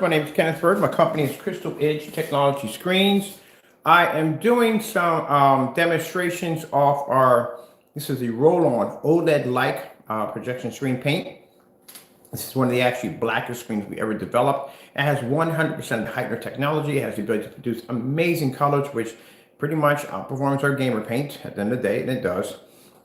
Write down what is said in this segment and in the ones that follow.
My name is Kenneth Bird. My company is Crystal Edge Technology Screens. I am doing some demonstrations of this is a roll-on OLED Like projection screen paint. This is one of the actually blackest screens we ever developed. It has 100% Heightner technology. It has the ability to produce amazing colors, which pretty much outperforms our gamer paint at the end of the day, and it does.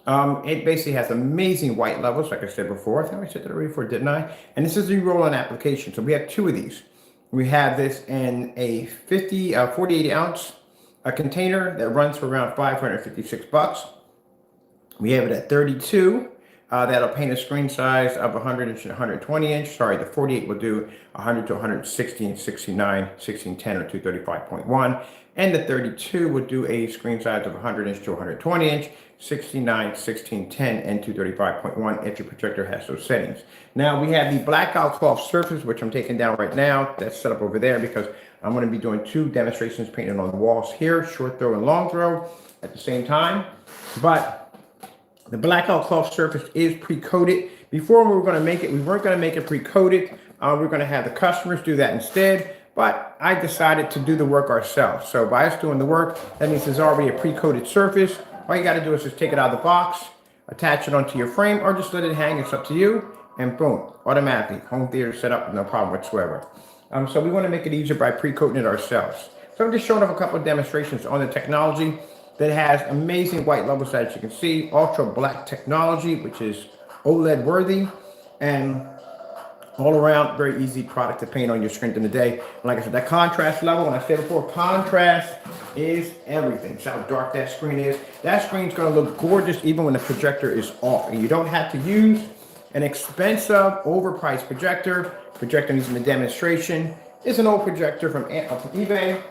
It basically has amazing white levels, like I said before. I think I said that already before, didn't I? And this is a roll-on application. So we have two of these. We have this in a 48 ounce container that runs for around $556. We have it at 32. That'll paint a screen size of 100 inch and 120 inch. Sorry, the 48 will do 100 to 160 and 69, 1610 or 235.1. And the 32 will do a screen size of 100 inch to 120 inch, 69, 1610 and 235.1 if your projector has those settings. Now we have the blackout cloth surface, which I'm taking down right now. That's set up over there because I'm going to be doing two demonstrations painting on the walls here, short throw and long throw at the same time. But the blackout cloth surface is pre-coated. Before we were going to make it, we weren't going to make it pre-coated. We're going to have the customers do that instead. But I decided to do the work ourselves. So by us doing the work, that means there's already a pre-coated surface. All you got to do is just take it out of the box, attach it onto your frame, or just let it hang. It's up to you. And boom, automatically, home theater set up with no problem whatsoever. So we want to make it easier by pre-coating it ourselves. So I'm just showing off a couple of demonstrations on the technology that has amazing white levels, as you can see, ultra black technology, which is OLED worthy, and all around very easy product to paint on your screen in the day. And like I said, that contrast level, and I said before, contrast is everything. It's how dark that screen is. That screen's gonna look gorgeous even when the projector is off. And you don't have to use an expensive, overpriced projector. Projector using the demonstration is an old projector from eBay,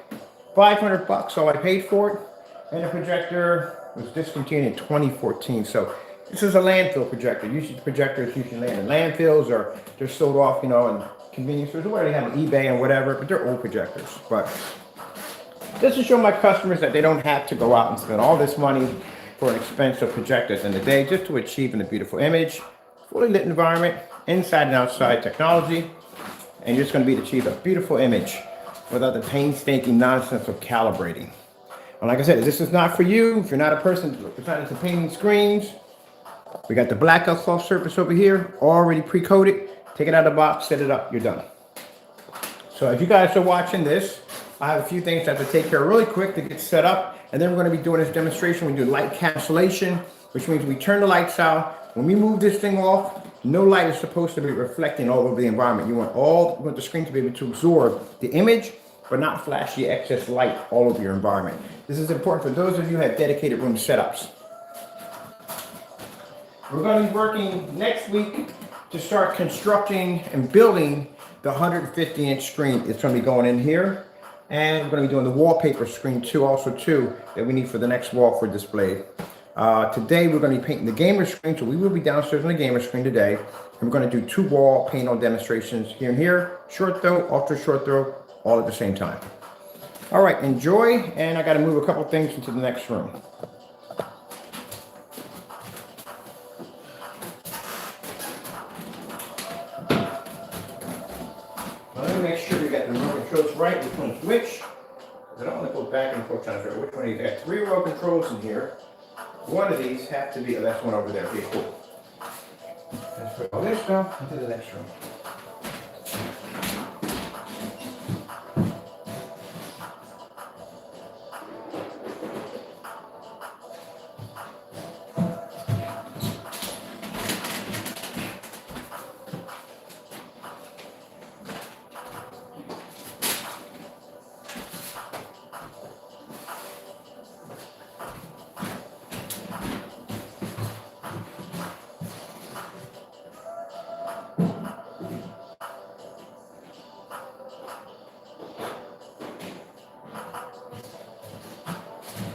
500 bucks, all I paid for it. And the projector was discontinued in 2014. So this is a landfill projector. Usually projectors usually land in landfills or they're sold off, in convenience stores, where they have an eBay and whatever, but they're old projectors. But just to show my customers that they don't have to go out and spend all this money for an expensive projector at the end of the day, just to achieve a beautiful image, fully lit environment, inside and outside technology, and you're just going to be to achieve a beautiful image without the painstaking nonsense of calibrating. And like I said, this is not for you. If you're not a person who's not into painting screens, we got the blackout cloth surface over here, already pre-coated. Take it out of the box, set it up, you're done. So if you guys are watching this, I have a few things I have to take care of really quick to get set up. And then we're going to be doing this demonstration. We do light cancellation, which means we turn the lights out. When we move this thing off, no light is supposed to be reflecting all over the environment. You want the screen to be able to absorb the image, but not flashy excess light all over your environment. This is important for those of you who have dedicated room setups. We're going to be working next week to start constructing and building the 150-inch screen. It's going to be going in here. And we're going to be doing the wallpaper screen too, that we need for the next wall for display. Today we're going to be painting the gamer screen, so we will be downstairs on the gamer screen today. And we're going to do two wall paint on demonstrations here and here, short throw, ultra short throw, all at the same time. All right, enjoy, and I got to move a couple things into the next room. Let me make sure you got the remote controls right, which one's which. I don't want to go back and forth trying to figure out which one you got. 3 remote controls in here. One of these have to be, oh, that's one over there. Okay, cool. Let's put all this stuff into the next room.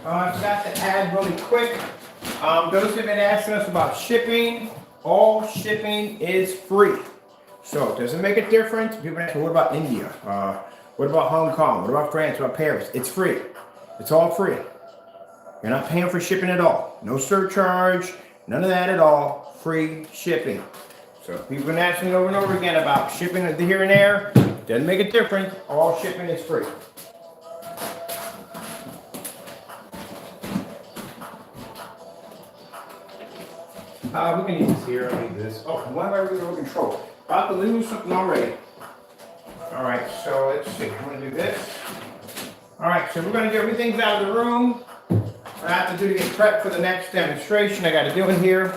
I forgot to add really quick, those who have been asking us about shipping, all shipping is free. So does it make a difference? People ask, what about India? What about Hong Kong? What about France? What about Paris? It's free. It's all free. You're not paying for shipping at all. No surcharge, none of that at all. Free shipping. So people have been asking over and over again about shipping here and there. Doesn't make a difference. All shipping is free. We can use this here. I need this. Oh, why am I remote control? About to lose something already. All right, so let's see. I'm going to do this. All right, so we're going to get everything's out of the room. I have to do to get prepped for the next demonstration I got to do in here.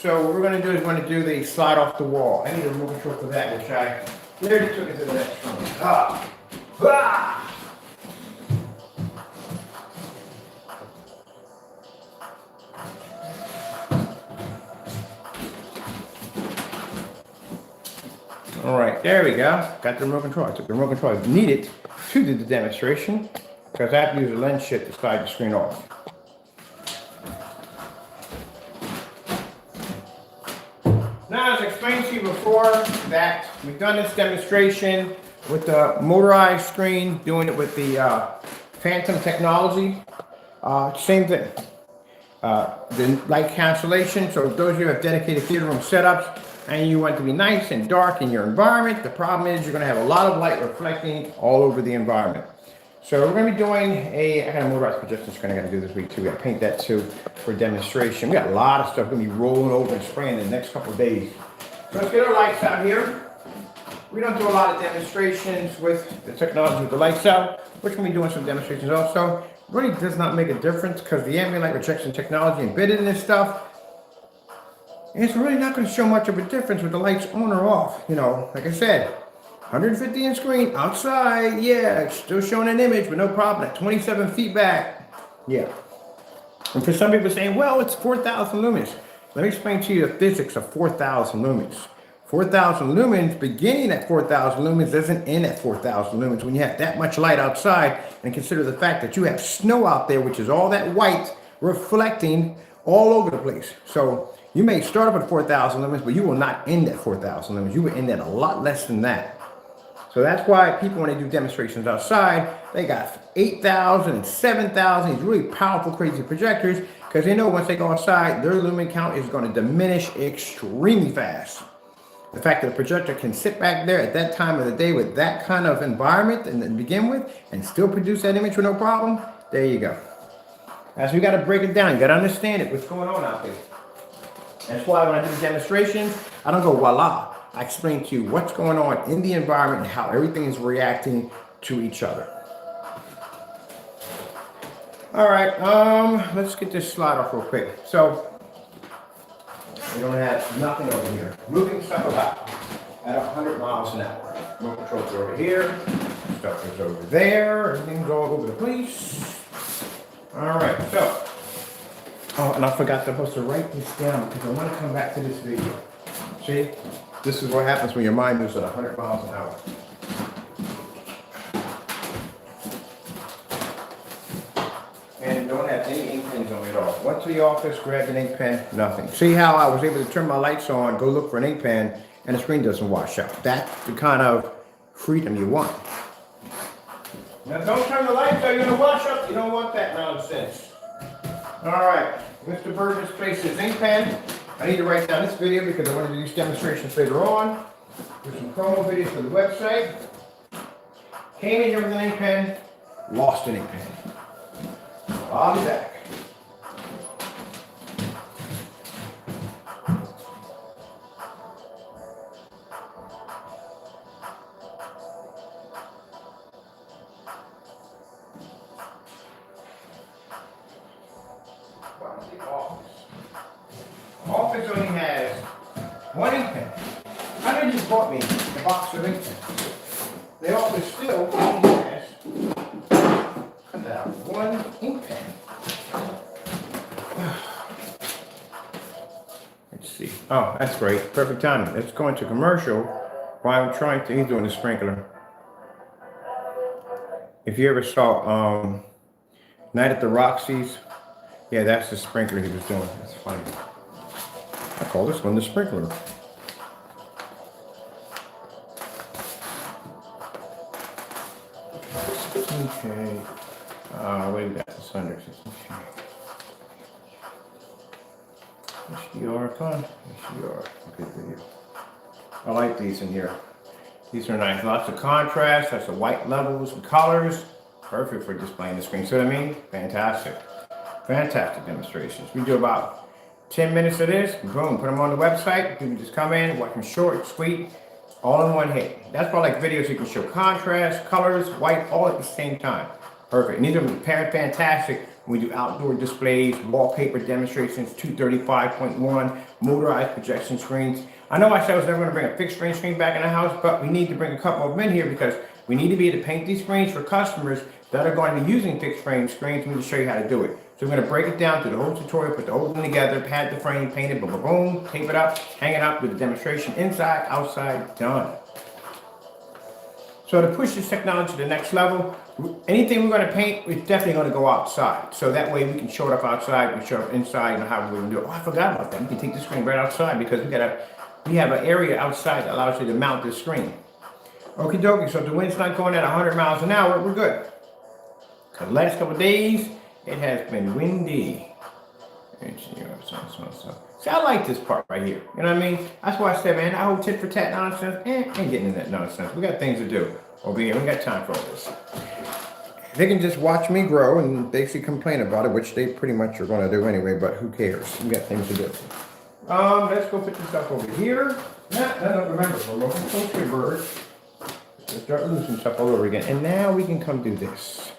So what we're going to do is we're going to do the slide off the wall. I need a remote control for that, which I already took it to the next room. Ah! Ah! All right, there we go. Got the remote control. I took the remote control I needed to do the demonstration because I have to use a lens chip to slide the screen off. Now, as I explained to you before, that we've done this demonstration with the motorized screen, doing it with the Phantom technology. Same thing. The light cancellation. So those of you who have dedicated theater room setups and you want to be nice and dark in your environment, the problem is you're going to have a lot of light reflecting all over the environment. So we're going to be doing I got a motorized projection screen I got to do this week too. We got to paint that too for demonstration. We got a lot of stuff going to be rolling over and spraying in the next couple of days. So let's get our lights out here. We don't do a lot of demonstrations with the technology with the lights out. We're going to be doing some demonstrations also. Really does not make a difference because the ambient light rejection technology embedded in this stuff, it's really not going to show much of a difference with the lights on or off. You know, like I said, 150 inch screen outside, yeah, it's still showing an image, but no problem. At 27 feet back, yeah. And for some people saying, well, it's 4,000 lumens. Let me explain to you the physics of 4,000 lumens. 4,000 lumens, beginning at 4,000 lumens, doesn't end at 4,000 lumens. When you have that much light outside, and consider the fact that you have snow out there, which is all that white reflecting all over the place. So you may start up at 4,000 lumens, but you will not end at 4,000 lumens. You will end at a lot less than that. So that's why people, when they do demonstrations outside, they got 8,000 and 7,000, these really powerful, crazy projectors, because they know once they go outside, their lumen count is going to diminish extremely fast. The fact that a projector can sit back there at that time of the day with that kind of environment and then begin with and still produce that image with no problem, there you go. As we got to break it down, you got to understand it, what's going on out there. That's why when I do the demonstrations, I don't go voila. I explain to you what's going on in the environment and how everything is reacting to each other. All right, let's get this slide off real quick. So we don't have nothing over here. Moving stuff about at 100 miles an hour. Remote controls are over here. Stuff is over there. Everything's all over the place. All right, so. Oh, and I forgot to write this down because I want to come back to this video. See? This is what happens when your mind moves at 100 miles an hour. And don't have any ink pens on me at all. Went to the office, grabbed an ink pen, nothing. See how I was able to turn my lights on, go look for an ink pen, and the screen doesn't wash out. That's the kind of freedom you want. Now don't turn the lights on, you're going to wash up. You don't want that nonsense. All right, Mr. Bird just placed his ink pen. I need to write down this video because I want to do these demonstrations later on. Do some promo videos for the website. Came in here with an ink pen, lost an ink pen. I'll be back. Office only has one ink pen. How did you bought me a box of ink pens? The office still only has one ink pen. Let's see. Oh, that's great. Perfect timing. Let's go into commercial while I'm trying to. He's doing the sprinkler. If you ever saw Night at the Roxy's, yeah, that's the sprinkler he was doing. That's funny. I call this one the sprinkler. Okay. Wait, that's the under. HDR, come on. HDR. Good video. I like these in here. These are nice, lots of contrast, lots of white levels and colors. Perfect for displaying the screen. See what I mean? Fantastic. Fantastic demonstrations. We do about 10 minutes of this, boom, put them on the website. You can just come in, watch them short, sweet, all in one hit. That's why I like videos. You can show contrast, colors, white, all at the same time. Perfect. And these are fantastic when we do outdoor displays, wallpaper demonstrations, 235.1, motorized projection screens. I know I said I was never going to bring a fixed screen back in the house, but we need to bring a couple of them in here because we need to be able to paint these screens for customers that are going to be using fixed frame screens. We need to show you how to do it. So we're going to break it down through the whole tutorial, put the whole thing together, pad the frame, paint it, boom, boom, boom, tape it up, hang it up with the demonstration inside, outside, done. So to push this technology to the next level, anything we're going to paint, it's definitely going to go outside. So that way we can show it up outside, we show it up inside, and how we're going to do it. Oh, I forgot about that. We can take the screen right outside because we have an area outside that allows you to mount this screen. Okie dokie, so if the wind's not going at 100 miles an hour, we're good. Because the last couple of days, it has been windy. See, I like this part right here. You know what I mean? That's why I said, man, that whole tit for tat nonsense, ain't getting in that nonsense. We got things to do over here. We got time for all this. They can just watch me grow and basically complain about it, which they pretty much are going to do anyway, but who cares? We got things to do. Let's go put this stuff over here. No, remember, we're looking close to birds. Let's start losing stuff all over again. And now we can come do this.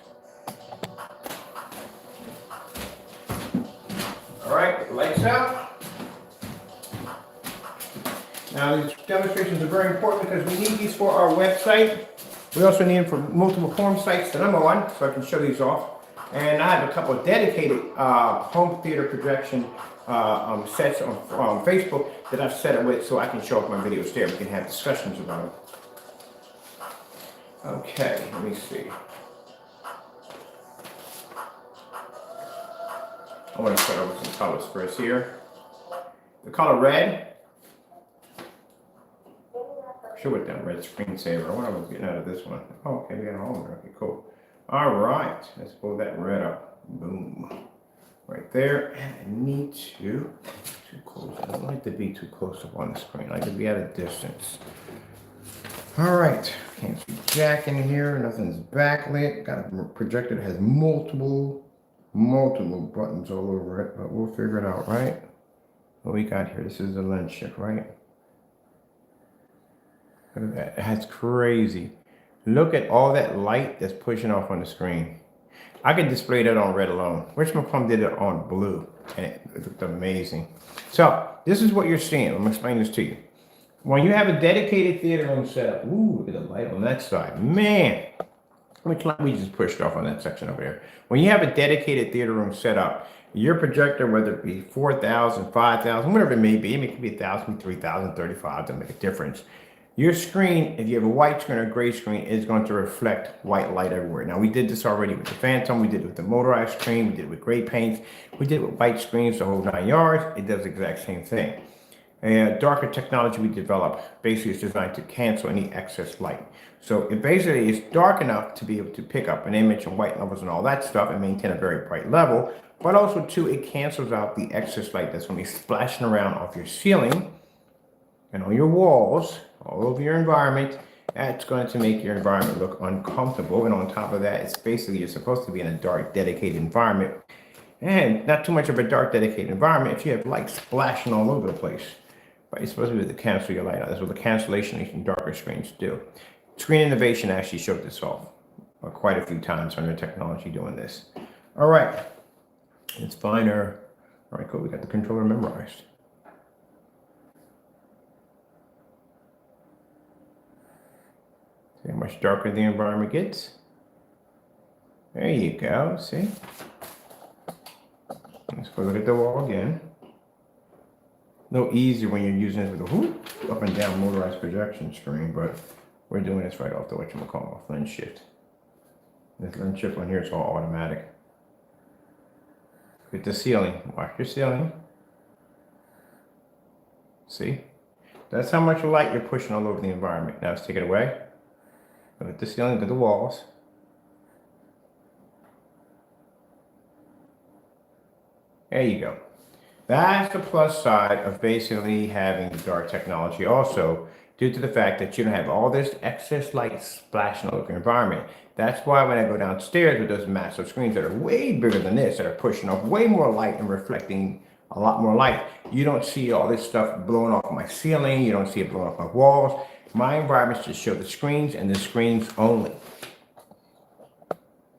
All right, lights out. Now these demonstrations are very important because we need these for our website. We also need them for multiple form sites that I'm on, so I can show these off. And I have a couple of dedicated home theater projection sets on Facebook that I've set it with so I can show off my videos there. We can have discussions about them. Okay, let me see. I want to start over some colors first here. The color red. Sure, with that red screensaver. I wonder what I was getting out of this one. Oh, okay, we got a hole there. Okay, cool. All right, let's pull that red up. Boom. Right there. And I need to too close. I don't like to be too close up on the screen. I like to be at a distance. All right. Can't see jack in here. Nothing's backlit. Got a projector that has multiple buttons all over it, but we'll figure it out, right? What we got here. This is the lens shift, right? Look at that. That's crazy. Look at all that light that's pushing off on the screen. I could display that on red alone. Richmond Plum did it on blue, and it looked amazing. So this is what you're seeing. I'm gonna explain this to you. When you have a dedicated theater room set up, ooh, look at the light on that side. Man, how much light we just pushed off on that section over there. When you have a dedicated theater room set up, your projector, whether it be 4,000, 5,000, whatever it may be, it could be 1,000, 3,000, 35, doesn't make a difference. Your screen, if you have a white screen or a gray screen, is going to reflect white light everywhere. Now, we did this already with the Phantom. We did it with the motorized screen. We did it with gray paints. We did it with white screens, the whole 9 yards. It does the exact same thing. And darker technology we developed basically is designed to cancel any excess light. So it basically is dark enough to be able to pick up an image and white levels and all that stuff and maintain a very bright level. But also, too, it cancels out the excess light that's going to be splashing around off your ceiling and on your walls, all over your environment. That's going to make your environment look uncomfortable. And on top of that, it's basically you're supposed to be in a dark, dedicated environment. And not too much of a dark, dedicated environment if you have light splashing all over the place. But you're supposed to be able to cancel your light out. That's what the cancellation in darker screens do. Screen Innovation actually showed this off quite a few times on their technology doing this. All right. It's finer. All right, cool. We got the controller memorized. See how much darker the environment gets? There you go. See? Let's go look at the wall again. No easier when you're using it with a whoop, up and down motorized projection screen, but we're doing this right off the whatchamacallit, lens shift. This lens shift on here is all automatic. With the ceiling, watch your ceiling. See? That's how much light you're pushing all over the environment. Now let's take it away. Look at the ceiling, look at the walls. There you go. That's the plus side of basically having the dark technology also, due to the fact that you don't have all this excess light splashing all over your environment. That's why when I go downstairs with those massive screens that are way bigger than this, that are pushing off way more light and reflecting a lot more light, you don't see all this stuff blowing off my ceiling. You don't see it blowing off my walls. My environments just show the screens and the screens only.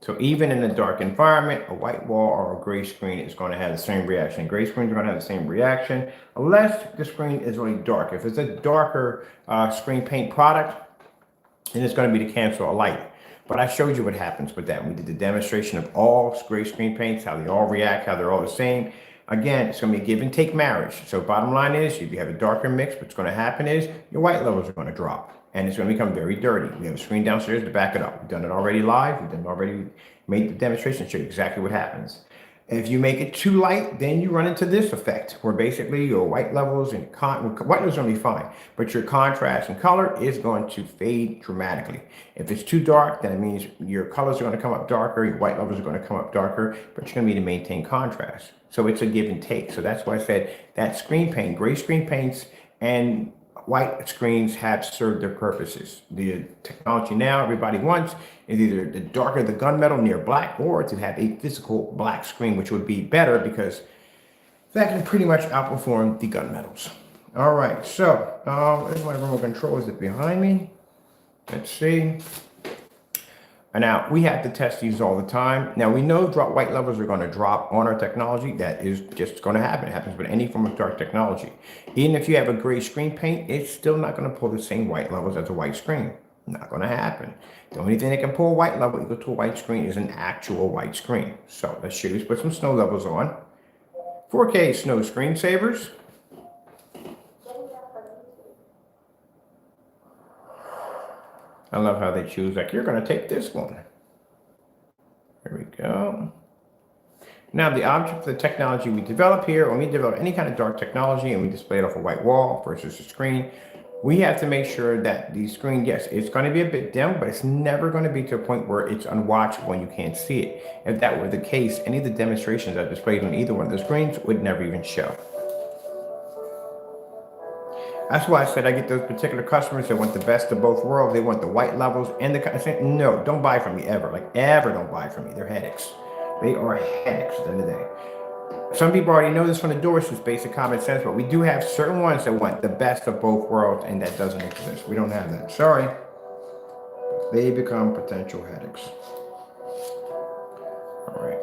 So even in a dark environment, a white wall or a gray screen is going to have the same reaction. Gray screens are going to have the same reaction, unless the screen is really dark. If it's a darker screen paint product, then it's going to be to cancel a light. But I showed you what happens with that. We did the demonstration of all gray screen paints, how they all react, how they're all the same. Again, it's going to be a give and take marriage. So bottom line is, if you have a darker mix, what's going to happen is your white levels are going to drop. And it's going to become very dirty. We have a screen downstairs to back it up. We've done it already live. We've already made the demonstration to show you exactly what happens. If you make it too light, then you run into this effect where basically your white levels and white levels are going to be fine, but your contrast and color is going to fade dramatically. If it's too dark, then it means your colors are going to come up darker, your white levels are going to come up darker, but you're going to need to maintain contrast. So it's a give and take. So that's why I said that screen paint, gray screen paints and white screens have served their purposes. The technology now everybody wants is either the darker the gunmetal near black, or to have a physical black screen, which would be better because that can pretty much outperform the gunmetals. All right, so there's my remote control. Is it behind me? Let's see. And now we have to test these all the time. Now we know white levels are going to drop on our technology. That is just going to happen. It happens with any form of dark technology. Even if you have a gray screen paint, it's still not going to pull the same white levels as a white screen. Not going to happen. The only thing that can pull a white level equal to a white screen is an actual white screen. So let's choose, put some snow levels on. 4K snow screensavers. I love how they choose, like, you're going to take this one. Here we go. Now, the object of the technology we develop here, when we develop any kind of dark technology and we display it off a white wall versus a screen, we have to make sure that the screen, yes, it's going to be a bit dim, but it's never going to be to a point where it's unwatchable and you can't see it. If that were the case, any of the demonstrations I displayed on either one of the screens would never even show. That's why I said I get those particular customers that want the best of both worlds. They want the white levels and the, I said, no, don't buy from me ever. Like, ever don't buy from me. They're headaches. They are headaches at the end of the day. Some people already know this from the door, so it's basic common sense, but we do have certain ones that want the best of both worlds, and that doesn't exist. We don't have that. Sorry. They become potential headaches. All right.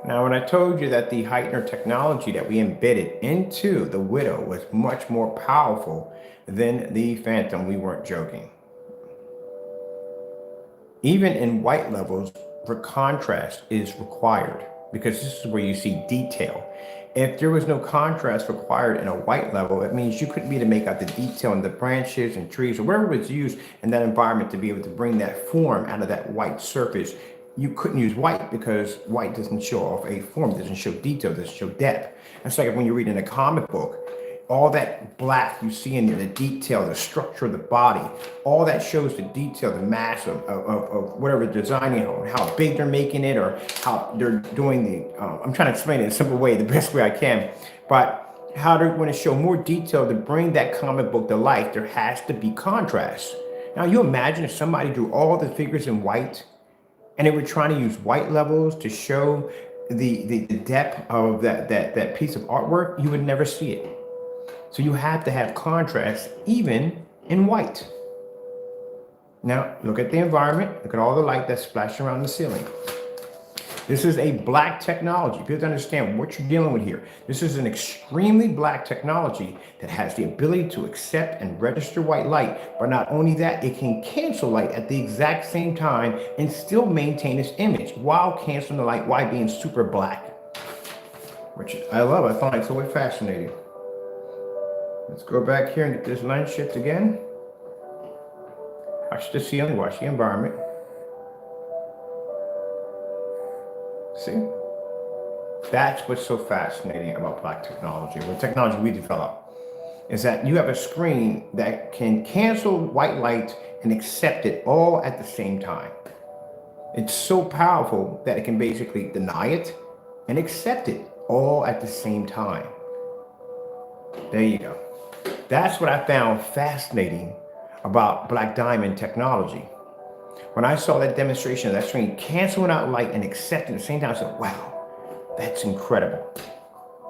Now, when I told you that the heightener technology that we embedded into the Widow was much more powerful than the Phantom, we weren't joking. Even in white levels, for contrast is required, because this is where you see detail. If there was no contrast required in a white level, it means you couldn't be able to make out the detail in the branches and trees or whatever was used in that environment to be able to bring that form out of that white surface. You couldn't use white because white doesn't show off a form, doesn't show detail, doesn't show depth. It's like when you're reading a comic book, all that black you see in there, the detail, the structure of the body, all that shows the detail, the mass of whatever they're designing, or how big they're making it, or how they're doing the, I'm trying to explain it in a simple way, the best way I can, but how they're going to show more detail to bring that comic book to life, there has to be contrast. Now you imagine if somebody drew all the figures in white, and they were trying to use white levels to show the depth of that piece of artwork, you would never see it. So you have to have contrast even in white. Now, look at the environment. Look at all the light that's splashing around the ceiling. This is a black technology. People understand what you're dealing with here. This is an extremely black technology that has the ability to accept and register white light. But not only that, it can cancel light at the exact same time and still maintain its image while canceling the light while being super black. Which I love. I find it so fascinating. Let's go back here and get this lens shift again. Watch the ceiling, watch the environment. See? That's what's so fascinating about black technology. The technology we develop is that you have a screen that can cancel white light and accept it all at the same time. It's so powerful that it can basically deny it and accept it all at the same time. There you go. That's what I found fascinating about Black Diamond technology. When I saw that demonstration of that screen canceling out light and accepting at the same time, I said, wow, that's incredible.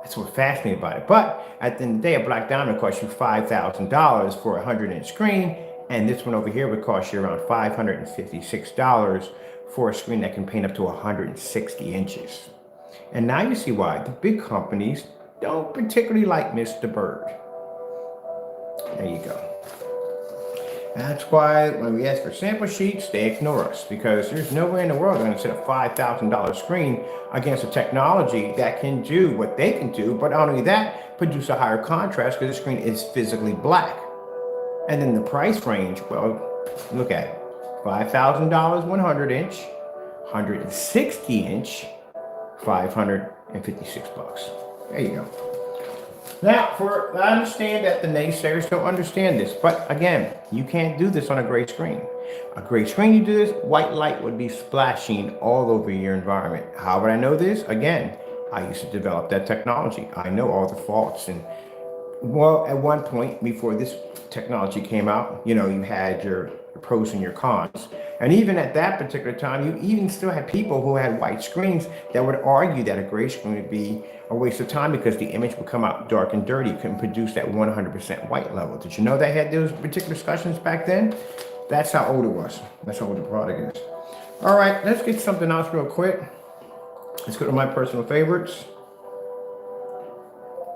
That's what fascinating about it. But at the end of the day, a Black Diamond costs you $5,000 for a 100-inch screen. And this one over here would cost you around $556 for a screen that can paint up to 160 inches. And now you see why the big companies don't particularly like Mr. Bird. There you go. That's why when we ask for sample sheets, they ignore us, because there's no way in the world they're going to set a $5,000 screen against a technology that can do what they can do, but not only that, produce a higher contrast because the screen is physically black. And then the price range, well, look at it. $5,000 100-inch, 160-inch, $556. There you go. Now, I understand that the naysayers don't understand this, but again, you can't do this on a gray screen. A gray screen, you do this, white light would be splashing all over your environment. How would I know this? Again, I used to develop that technology. I know all the faults. And well, at one point before this technology came out, you had your pros and your cons. And even at that particular time, you even still had people who had white screens that would argue that a gray screen would be a waste of time because the image would come out dark and dirty, couldn't produce that 100% white level. Did you know they had those particular discussions back then? That's how old it was. That's how old the product is. All right, let's get something else real quick. Let's go to my personal favorites.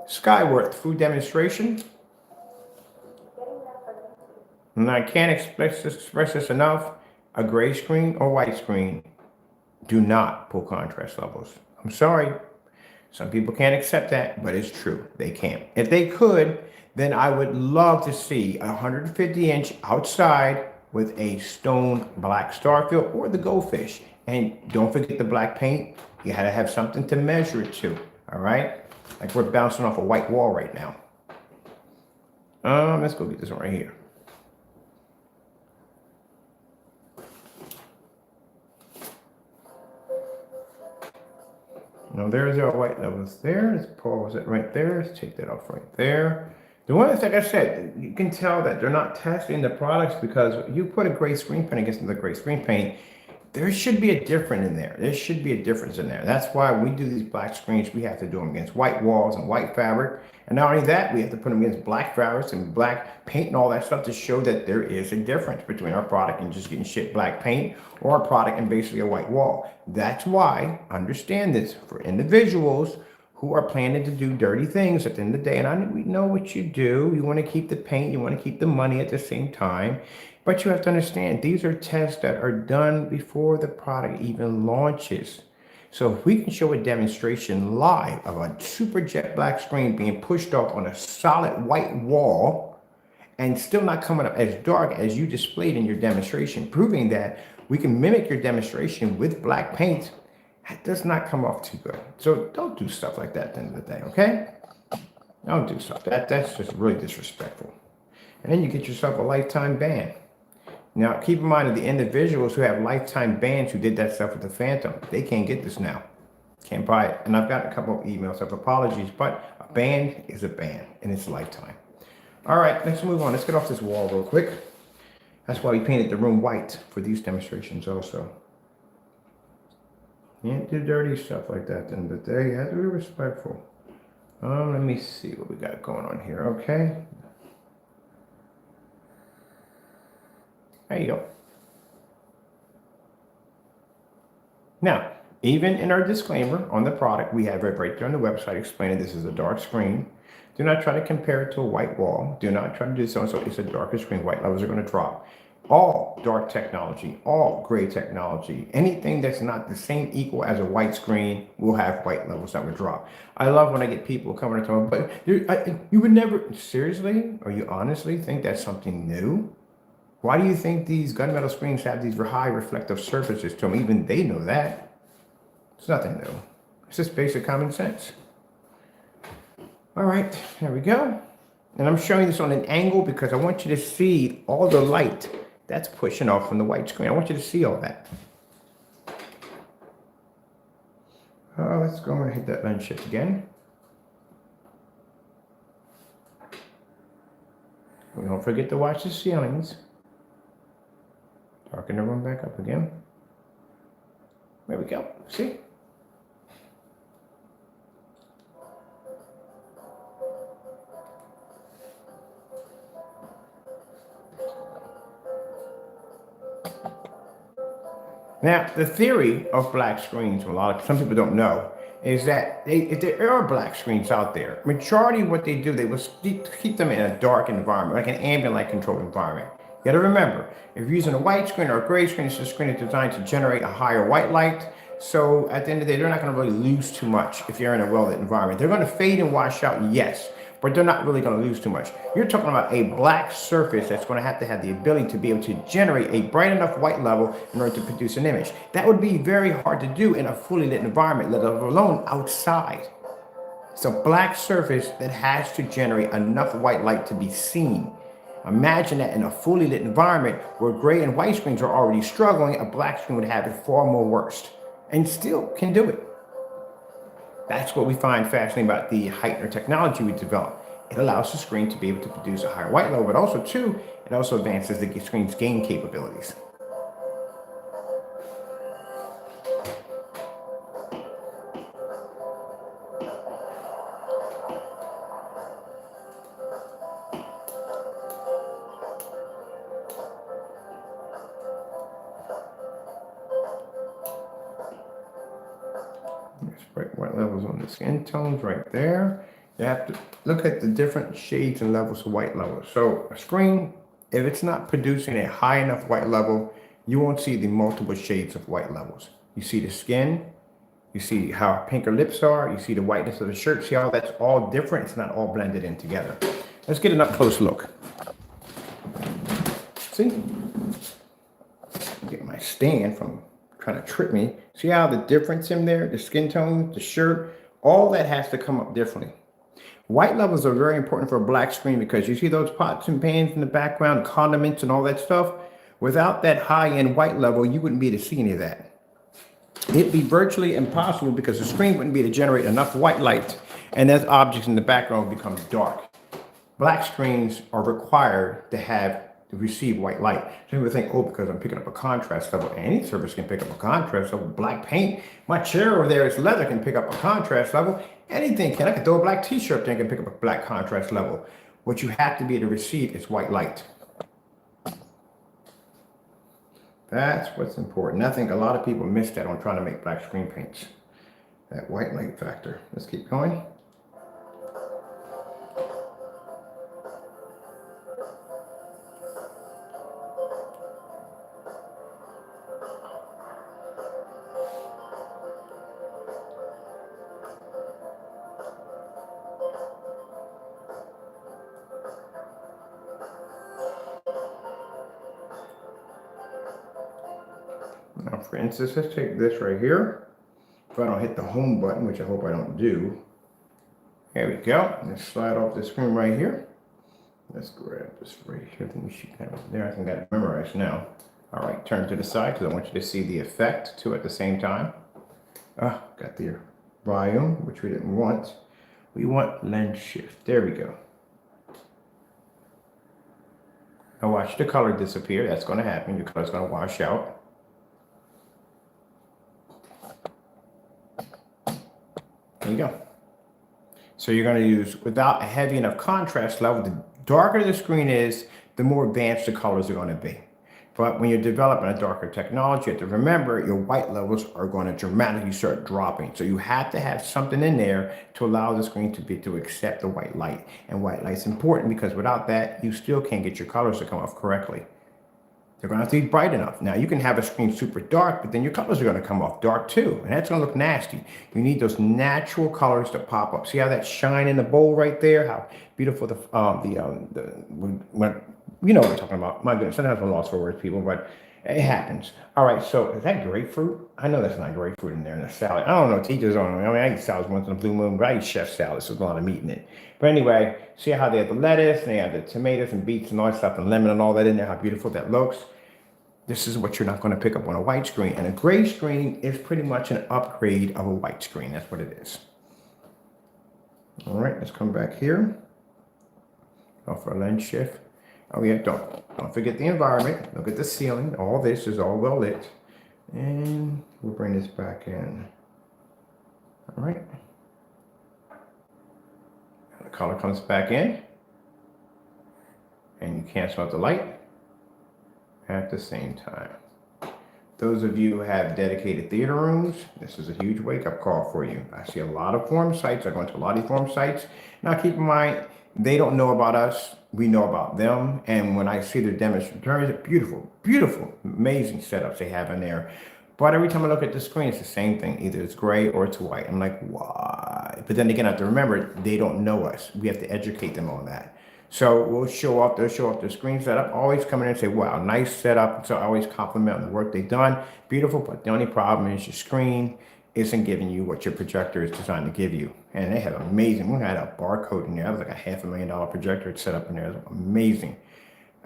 Skyworth food demonstration. And I can't express this enough. A gray screen or white screen do not pull contrast levels. I'm sorry. Some people can't accept that, but it's true. They can't. If they could, then I would love to see a 150-inch outside with a stone black starfield or the goldfish. And don't forget the black paint. You had to have something to measure it to. All right? Like we're bouncing off a white wall right now. Let's go get this one right here. Now there's our white levels there. Let's pause it right there. Let's take that off right there. The one thing, like I said, you can tell that they're not testing the products because you put a gray screen paint against the gray screen paint, there should be a difference in there. There should be a difference in there. That's why we do these black screens. We have to do them against white walls and white fabric. And not only that, we have to put them against black fabrics and black paint and all that stuff to show that there is a difference between our product and just getting shit black paint or a product and basically a white wall. That's why, understand this, for individuals who are planning to do dirty things at the end of the day, and we know what you do. You want to keep the paint, you want to keep the money at the same time. But you have to understand, these are tests that are done before the product even launches. So if we can show a demonstration live of a super jet black screen being pushed off on a solid white wall and still not coming up as dark as you displayed in your demonstration, proving that we can mimic your demonstration with black paint, that does not come off too good. So don't do stuff like that at the end of the day, okay? Don't do stuff. That's just really disrespectful. And then you get yourself a lifetime ban. Now, keep in mind that the individuals who have lifetime bans who did that stuff with the Phantom, they can't get this now. Can't buy it. And I've got a couple of emails of apologies, but a ban is a ban, and it's lifetime. All right, let's move on. Let's get off this wall real quick. That's why we painted the room white for these demonstrations also. You can't do dirty stuff like that at the end of the day. You have to be respectful. Let me see what we got going on here, okay? There you go. Now, even in our disclaimer on the product, we have it right there on the website explaining this is a dark screen. Do not try to compare it to a white wall. Do not try to do so. So it's a darker screen. White levels are going to drop. All dark technology, all gray technology, anything that's not the same equal as a white screen will have white levels that would drop. I love when I get people coming and talking, but you would never, seriously, or you honestly think that's something new? Why do you think these gunmetal screens have these high reflective surfaces to them? Even they know that. It's nothing new. It's just basic common sense. All right, there we go. And I'm showing this on an angle because I want you to see all the light that's pushing off from the white screen. I want you to see all that. Let's go and hit that lens shift again. We don't forget to watch the ceilings. Darken the room back up again. There we go. See? Now, the theory of black screens, some people don't know, is that if there are black screens out there, majority of what they do, they will keep them in a dark environment, like an ambient light controlled environment. You got to remember, if you're using a white screen or a gray screen, it's a screen that's designed to generate a higher white light. So at the end of the day, they're not going to really lose too much if you're in a well-lit environment. They're going to fade and wash out, yes, but they're not really going to lose too much. You're talking about a black surface that's going to have the ability to be able to generate a bright enough white level in order to produce an image. That would be very hard to do in a fully lit environment, let alone outside. It's a black surface that has to generate enough white light to be seen. Imagine that in a fully lit environment where gray and white screens are already struggling, a black screen would have it far more worse and still can do it. That's what we find fascinating about the heightener technology we developed. It allows the screen to be able to produce a higher white level, but also too, it also advances the screen's gain capabilities. Bright white levels on the skin tones right there. You have to look at the different shades and levels of white levels. So a screen, if it's not producing a high enough white level, you won't see the multiple shades of white levels. You see the skin, you see how pink her lips are, you see the whiteness of the shirt, see how that's all different, it's not all blended in together. Let's get an up close look. See? Get my stand from trying to trip me. See how the difference in there, the skin tone, the shirt, all that has to come up differently. White levels are very important for a black screen because you see those pots and pans in the background, condiments and all that stuff. Without that high-end white level, you wouldn't be able to see any of that. It'd be virtually impossible because the screen wouldn't be able to generate enough white light and those objects in the background would become dark. Black screens are required to receive white light. Some people think, oh, because I'm picking up a contrast level. Any surface can pick up a contrast level. Black paint, my chair over there is leather, can pick up a contrast level. Anything can. I can throw a black t-shirt there and can pick up a black contrast level. What you have to be able to receive is white light. That's what's important. I think a lot of people miss that on trying to make black screen paints. That white light factor. Let's keep going. Now, for instance, let's take this right here. If I don't hit the home button, which I hope I don't do. There we go. Let's slide off the screen right here. Let's grab this right here. I think we should have it there. I think I got it memorized now. All right, turn to the side because I want you to see the effect too at the same time. Got the volume, which we didn't want. We want lens shift. There we go. Now watch the color disappear. That's going to happen. Your color's going to wash out. There you go. So you're going to use, without a heavy enough contrast level, the darker the screen is, the more advanced the colors are going to be. But when you're developing a darker technology, you have to remember your white levels are going to dramatically start dropping. So you have to have something in there to allow the screen to accept the white light. And white light's important because without that, you still can't get your colors to come off correctly. They're going to have to be bright enough. Now, you can have a screen super dark, but then your colors are going to come off dark too, and that's going to look nasty. You need those natural colors to pop up. See how that shine in the bowl right there? How beautiful you know what I'm talking about. My goodness, sometimes I'm lost for words, people, but it happens. All right, so is that grapefruit? I know that's not grapefruit in there in the salad. I don't know, teachers don't know. I mean, I eat salads once in a blue moon, but I eat chef salads, so there's a lot of meat in it. But anyway, see how they have the lettuce, and they have the tomatoes and beets and all that stuff, and lemon and all that in there, how beautiful that looks. This is what you're not going to pick up on a white screen. And a gray screen is pretty much an upgrade of a white screen. That's what it is. All right, let's come back here. Go for a lens shift. Oh yeah, don't forget the environment. Look at the ceiling. All this is all well lit. And we'll bring this back in. All right. The color comes back in. And you cancel out the light at the same time. Those of you who have dedicated theater rooms, this is a huge wake-up call for you. I see a lot of forum sites. I go into a lot of forum sites. Now keep in mind, they don't know about us. We know about them. And when I see their demonstrations, beautiful, beautiful, amazing setups they have in there. But every time I look at the screen, it's the same thing. Either it's gray or it's white. I'm like, why? But then again, I have to remember, they don't know us. We have to educate them on that. So they'll show off their screen setup, always come in and say, wow, nice setup. So I always compliment on the work they've done. Beautiful, but the only problem is your screen isn't giving you what your projector is designed to give you. And they have amazing, we had a barcode in there. That was like a $500,000 projector set up in there. It was amazing.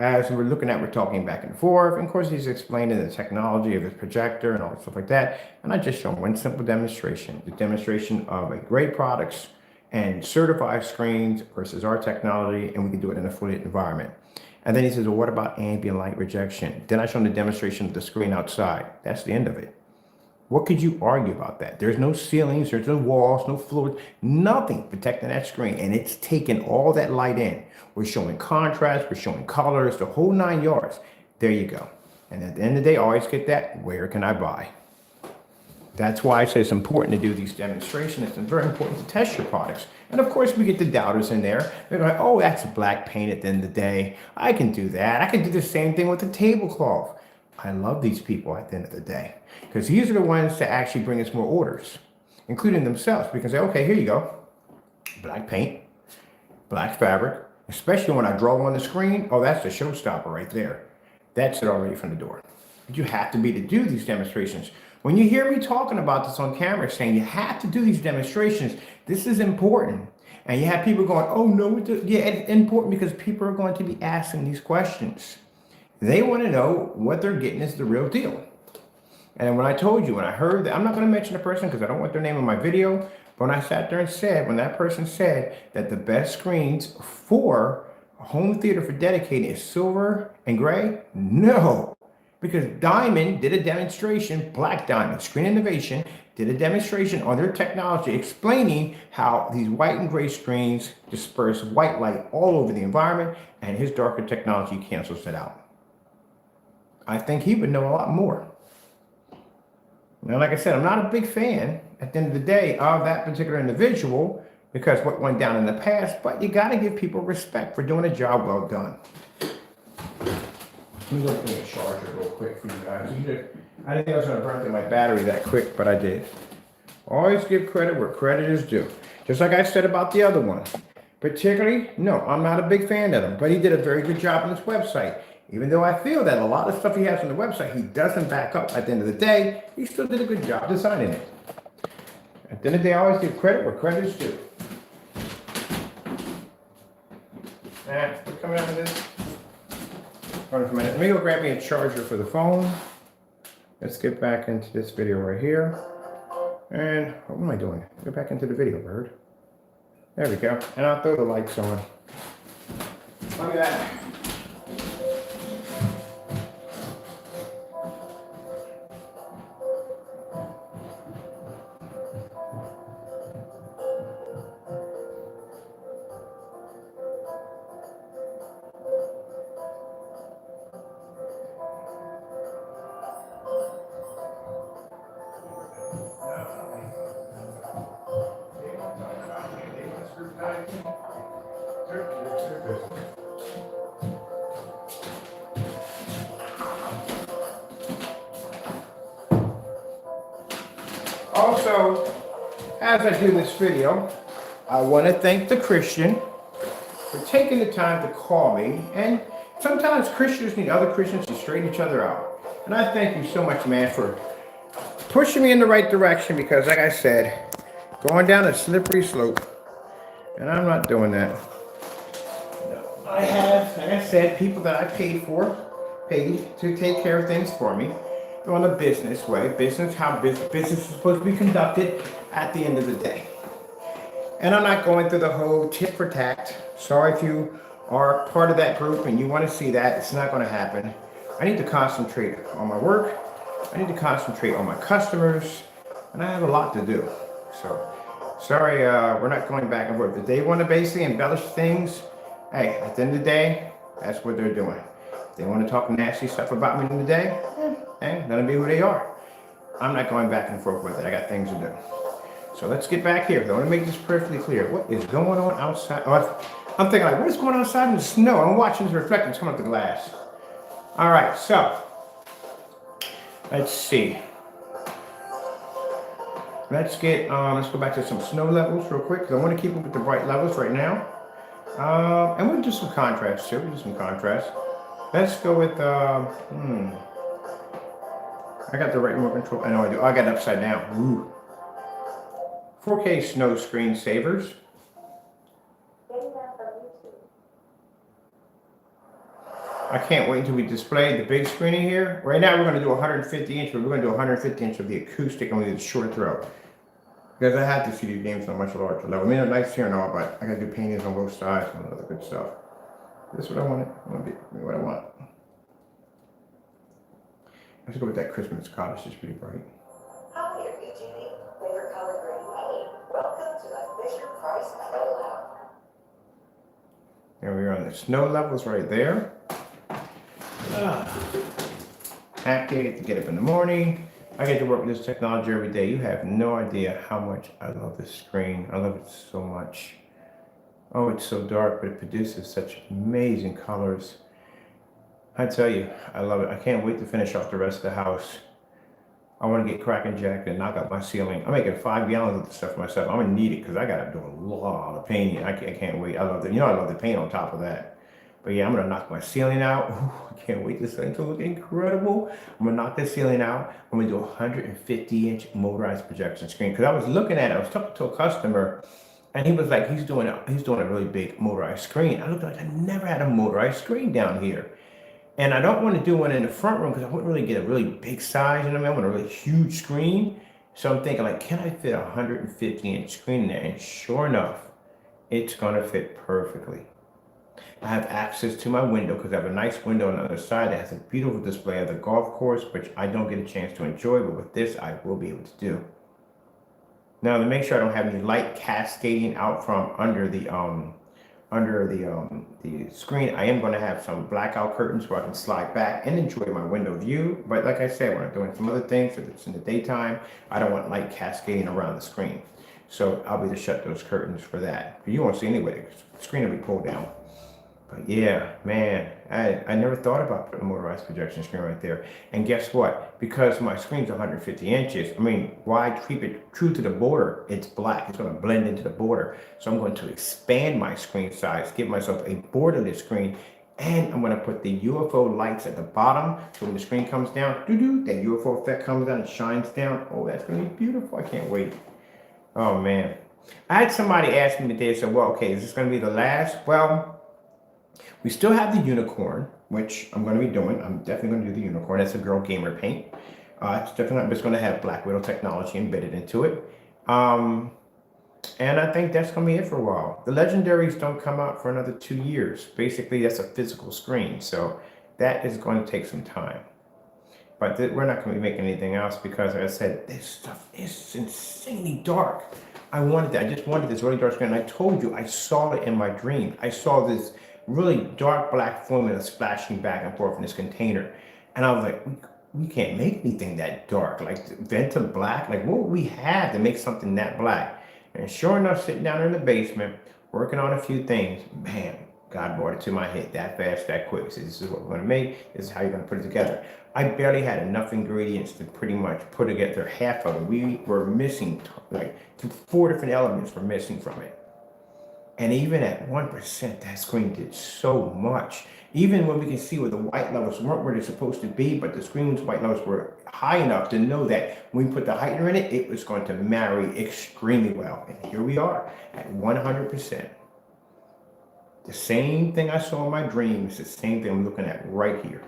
As we're looking at, we're talking back and forth. And of course, he's explaining the technology of his projector and all that stuff like that. And I just show him one simple demonstration, the demonstration of a great products and certified screens versus our technology, and we can do it in a fully lit environment. And then he says, well, what about ambient light rejection? Then I show him the demonstration of the screen outside. That's the end of it. What could you argue about that? There's no ceilings, there's no walls, no floors, nothing protecting that screen, and it's taking all that light in. We're showing contrast, we're showing colors, the whole 9 yards. There you go. And at the end of the day, always get that, where can I buy? That's why I say it's important to do these demonstrations. It's very important to test your products. And of course, we get the doubters in there. They're like, oh, that's black paint at the end of the day. I can do that. I can do the same thing with the tablecloth. I love these people at the end of the day, because these are the ones that actually bring us more orders, including themselves. We can say, okay, here you go. Black paint, black fabric, especially when I draw on the screen. Oh, that's the showstopper right there. That's it already from the door. But you have to be to do these demonstrations. When you hear me talking about this on camera, saying you have to do these demonstrations, this is important. And you have people going, oh no, yeah, it's important because people are going to be asking these questions. They want to know what they're getting is the real deal. And when I told you, when I heard that, I'm not going to mention the person because I don't want their name in my video, but when I sat there and said, when that person said that the best screens for a home theater for dedicated is silver and gray, no. Because Diamond did a demonstration, Black Diamond, Screen Innovation, did a demonstration on their technology explaining how these white and gray screens disperse white light all over the environment, and his darker technology cancels it out. I think he would know a lot more. Now, like I said, I'm not a big fan at the end of the day of that particular individual because what went down in the past, but you got to give people respect for doing a job well done. Let me go get a charger real quick for you guys. I didn't think I was going to burn through my battery that quick, but I did. Always give credit where credit is due. Just like I said about the other one. Particularly, no, I'm not a big fan of him, but he did a very good job on his website. Even though I feel that a lot of stuff he has on the website, he doesn't back up at the end of the day, he still did a good job designing it. At the end of the day, I always give credit where credit is due. What's coming out of this? Hold on for a minute. Let me go grab me a charger for the phone. Let's get back into this video right here. And what am I doing? Get back into the video, bird. There we go. And I'll throw the lights on. Look at that. Also, as I do this video, I want to thank the Christian for taking the time to call me. And sometimes Christians need other Christians to straighten each other out. And I thank you so much, man, for pushing me in the right direction because, like I said, going down a slippery slope. And I'm not doing that. I have, like I said, people that I paid for paid to take care of things for me on a business way. How business is supposed to be conducted at the end of the day. And I'm not going through the whole tit for tat. Sorry if you are part of that group and you want to see that. It's not going to happen. I need to concentrate on my work. I need to concentrate on my customers. And I have a lot to do. So, sorry, we're not going back and forth. If they want to basically embellish things, hey, at the end of the day, that's what they're doing. If they want to talk nasty stuff about me in the day, hey, let them be who they are. I'm not going back and forth with it. I got things to do. So let's get back here. I want to make this perfectly clear. What is going on outside? Oh, I'm thinking like, what is going on outside in the snow? I'm watching this reflections come up the glass. All right, so let's see. Let's go back to some snow levels real quick because I want to keep up with the bright levels right now. And we'll do some contrast too. We'll do some contrast. Let's go with I got the right remote control. I know I do. I got it upside down. Ooh. 4K snow screensavers. I can't wait until we display the big screen in here. Right now we're going to do 150 inch, but we're going to do 150 inch of the acoustic and we do the short throw. Because I have to see these games on a much larger level. I mean, they're nice here and all, but I got to do paintings on both sides and other good stuff. This is what I wanted. What I want. Let's go with that Christmas cottage. It's pretty bright. Hi, ADV. Favorite color green. Welcome to the Fisher Price Blackout. There we are on the snow levels right there. Happy to get up in the morning. I get to work with this technology every day. You have no idea how much I love this screen. I love it so much. Oh, it's so dark, but it produces such amazing colors. I tell you, I love it. I can't wait to finish off the rest of the house. I want to get cracking jacked and knock out my ceiling. I'm making 5 gallons of this stuff myself. I'm gonna need it because I gotta do a lot of painting. I can't wait. I love it. You know I love the paint on top of that. But yeah, I'm gonna knock my ceiling out. Ooh, I can't wait. This thing to look incredible. I'm gonna knock this ceiling out. I'm gonna do a 150-inch motorized projection screen. Because I was looking at it, I was talking to a customer, and he was like, he's doing a really big motorized screen. I looked like I never had a motorized screen down here. And I don't want to do one in the front room because I wouldn't really get a really big size, you know what I mean? I want a really huge screen. So I'm thinking like, can I fit a 150-inch screen in there? And sure enough, it's gonna fit perfectly. I have access to my window because I have a nice window on the other side that has a beautiful display of the golf course, which I don't get a chance to enjoy, but with this, I will be able to do. Now to make sure I don't have any light cascading out from under the screen, I am going to have some blackout curtains where I can slide back and enjoy my window view. But like I said, when I'm doing some other things, if it's in the daytime, I don't want light cascading around the screen. So I'll be to shut those curtains for that. But you won't see anyway, the screen will be pulled down. But yeah, man, I never thought about putting a motorized projection screen right there. And guess what? Because my screen's 150 inches, I mean, why keep it true to the border? It's black. It's going to blend into the border. So I'm going to expand my screen size, give myself a borderless screen, and I'm going to put the UFO lights at the bottom. So when the screen comes down, that UFO effect comes down and shines down. Oh, that's going to be beautiful. I can't wait. Oh, man. I had somebody ask me today, so, well, okay, is this going to be the last? Well, we still have the unicorn, which I'm going to be doing. I'm definitely going to do the unicorn. That's a girl gamer paint. It's definitely just going to have Black Widow technology embedded into it. And I think that's going to be it for a while. The legendaries don't come out for another 2 years. Basically, that's a physical screen. So that is going to take some time. But we're not going to be making anything else because, like I said, this stuff is insanely dark. I just wanted this really dark screen. And I told you, I saw it in my dream. I saw this really dark black formula splashing back and forth in this container. And I was like, we can't make anything that dark. Like Venta black, like what would we have to make something that black? And sure enough, sitting down in the basement, working on a few things, bam, God brought it to my head that fast, that quick. So this is what we're gonna make, this is how you're gonna put it together. I barely had enough ingredients to pretty much put together half of it. We were missing, like 4 different elements were missing from it. And even at 1%, that screen did so much. Even when we can see where the white levels weren't where they're supposed to be, but the screen's white levels were high enough to know that when we put the heightener in it, it was going to marry extremely well. And here we are at 100%. The same thing I saw in my dreams, the same thing I'm looking at right here.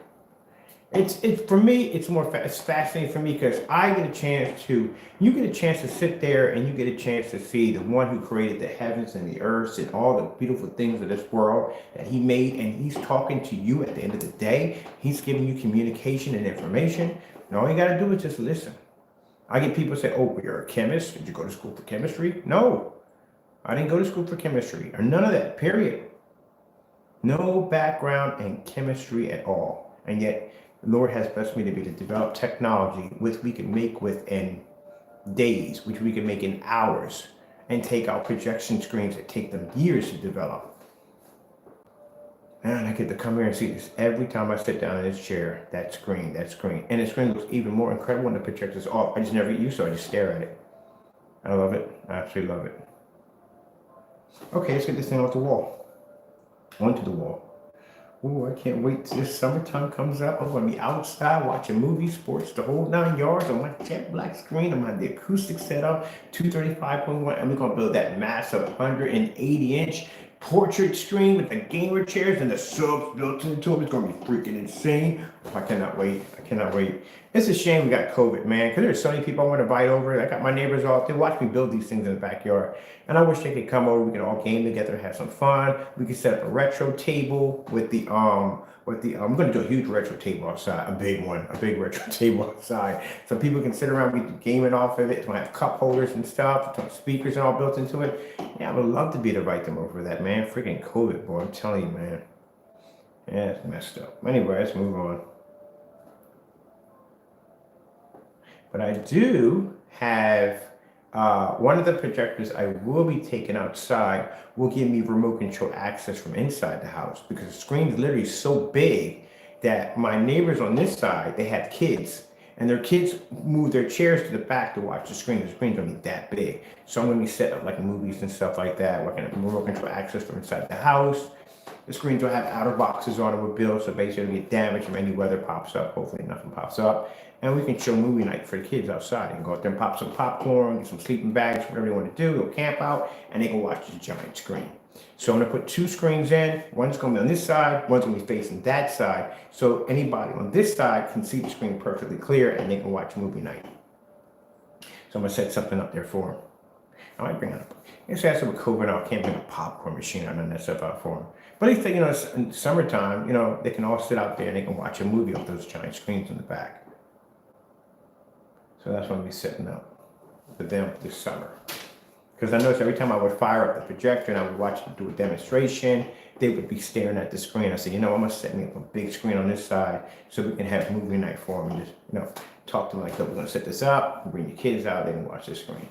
It's for me, it's it's fascinating for me because I get a chance to, you get a chance to sit there and you get a chance to see the one who created the heavens and the earths and all the beautiful things of this world that he made, and he's talking to you at the end of the day. He's giving you communication and information, and all you got to do is just listen. I get people say, "Oh, you're a chemist. Did you go to school for chemistry?" No, I didn't go to school for chemistry or none of that. Period. No background in chemistry at all, and yet the Lord has blessed me to be to develop technology which we can make within days, which we can make in hours, and take out projection screens that take them years to develop. And I get to come here and see this every time I sit down in this chair. That screen, and the screen looks even more incredible when the projector's off. I just never get used to it. I just stare at it. I love it. I absolutely love it. Okay, let's get this thing off the wall. Onto the wall. Oh, I can't wait till this summertime comes up. I'm gonna be outside watching movies, sports, the whole 9 yards on my jet black screen. I'm on the acoustic setup, 235.1, and we're gonna build that massive 180-inch portrait screen with the gamer chairs and the subs built into them. It's gonna be freaking insane. I cannot wait. I cannot wait. It's a shame we got COVID, man, because there's so many people I want to invite over. I got my neighbors all, they watch me build these things in the backyard. And I wish they could come over. We can all game together, have some fun. We could set up a retro table with the I'm gonna do a huge retro table outside, a big one, a big retro table outside. So people can sit around, we can game it off of it. It's gonna have cup holders and stuff, speakers and all built into it. Yeah, I would love to be to invite them over for that, man. Freaking COVID, boy, I'm telling you, man. Yeah, it's messed up. Anyway, let's move on. But I do have one of the projectors I will be taking outside will give me remote control access from inside the house, because the screen's literally so big that my neighbors on this side, they have kids, and their kids move their chairs to the back to watch the screen. The screen's gonna be that big. So I'm gonna be setting up like movies and stuff like that, working at remote control access from inside the house. The screens will have outer boxes on it with bills, so basically it'll get damaged if any weather pops up. Hopefully nothing pops up. And we can show movie night for the kids outside. You can go out there and pop some popcorn, get some sleeping bags, whatever you want to do, go camp out, and they can watch the giant screen. So I'm gonna put two screens in. One's gonna be on this side, one's gonna be facing that side. So anybody on this side can see the screen perfectly clear and they can watch movie night. So I'm gonna set something up there for them. I might bring up, it's actually with COVID now, I can't bring a popcorn machine or none of that stuff out for them. But if they, in summertime, they can all sit out there and they can watch a movie on those giant screens in the back. So that's what I'll be setting up for them this summer. Because I noticed every time I would fire up the projector and I would watch them do a demonstration, they would be staring at the screen. I said, I'm gonna set me up a big screen on this side so we can have movie night for them and just, talk to them like, look, we're gonna set this up, bring your kids out, they can watch this screen.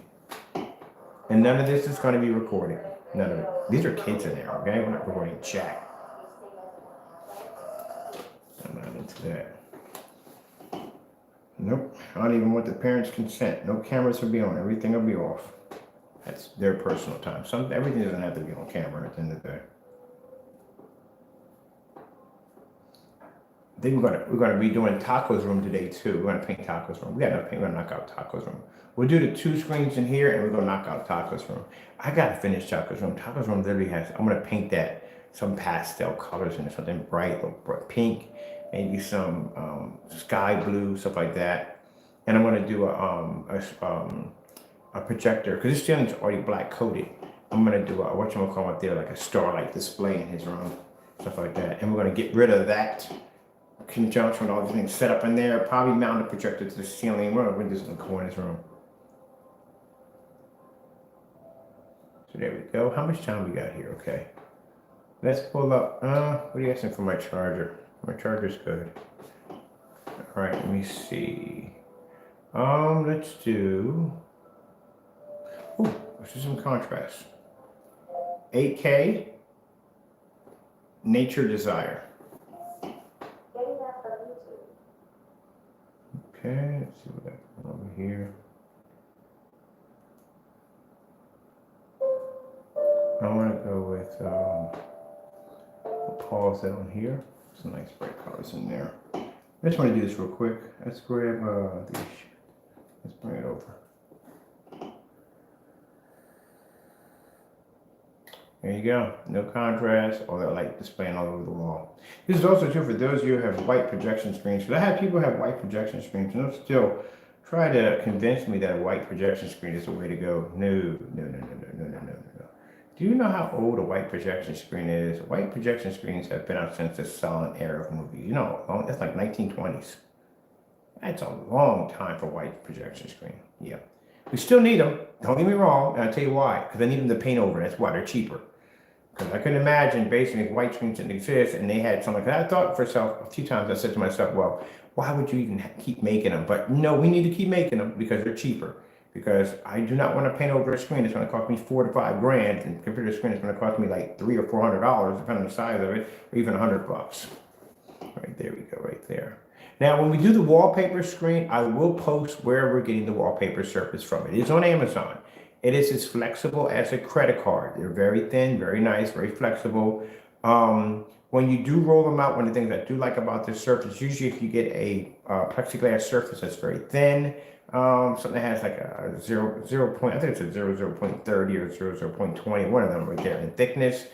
And none of this is gonna be recorded. None of it. These are kids in there, okay? We're not recording jack. I'm not into that. Nope, I don't even want the parents' consent. No cameras will be on, everything will be off. That's their personal time. Everything doesn't have to be on camera at the end of the day. I think we're gonna be doing Taco's room today too. We're gonna paint Taco's room. We got enough paint, we're gonna knock out Taco's room. We'll do the two screens in here and we're gonna knock out Taco's room. I gotta finish Taco's room. Taco's room literally I'm gonna paint that some pastel colors in it, something bright, like pink, maybe some sky blue, stuff like that. And I'm gonna do a projector, because this ceiling's already black coated. I'm gonna do a whatchamacallit up there, like a starlight display in his room, stuff like that. And we're gonna get rid of that conjunction with all these things set up in there, probably mount a projector to the ceiling. We're just gonna go in his room. So there we go. How much time we got here? Okay. Let's pull up, what are you asking for my charger? My charger's good. All right, let me see. Let's do, let's do some contrast. 8K, Nature Desire. Okay, let's see what I got over here. I want to go with, I'll pause that on here. Some nice bright colors in there. I just want to do this real quick. Let's grab these. Let's bring it over. There you go. No contrast, all that light displaying all over the wall. This is also true for those of you who have white projection screens. Because I have people who have white projection screens and they'll still try to convince me that a white projection screen is the way to go. No, no, no, no, no, no, no, no, no. Do you know how old a white projection screen is? White projection screens have been out since the silent era of movies. You know, that's like 1920s. That's a long time for white projection screen. Yeah. We still need them. Don't get me wrong. And I'll tell you why. Because I need them to paint over. That's why they're cheaper. Because I couldn't imagine basically if white screens didn't exist and they had something like that. I thought for myself, a few times I said to myself, well, why would you even keep making them? But no, we need to keep making them because they're cheaper. Because I do not want to paint over a screen. It's going to cost me $4 to $5 grand. And compared to a screen, it's going to cost me like $300 or $400, depending on the size of it, or even $100. Right there we go, right there. Now, when we do the wallpaper screen, I will post where we're getting the wallpaper surface from. It is on Amazon. It is as flexible as a credit card. They're very thin, very nice, very flexible. When you do roll them out, one of the things I do like about this surface, usually if you get a plexiglass surface that's very thin, something that has like a point, I think it's a 0.30 or 0.20, one of them right there in thickness.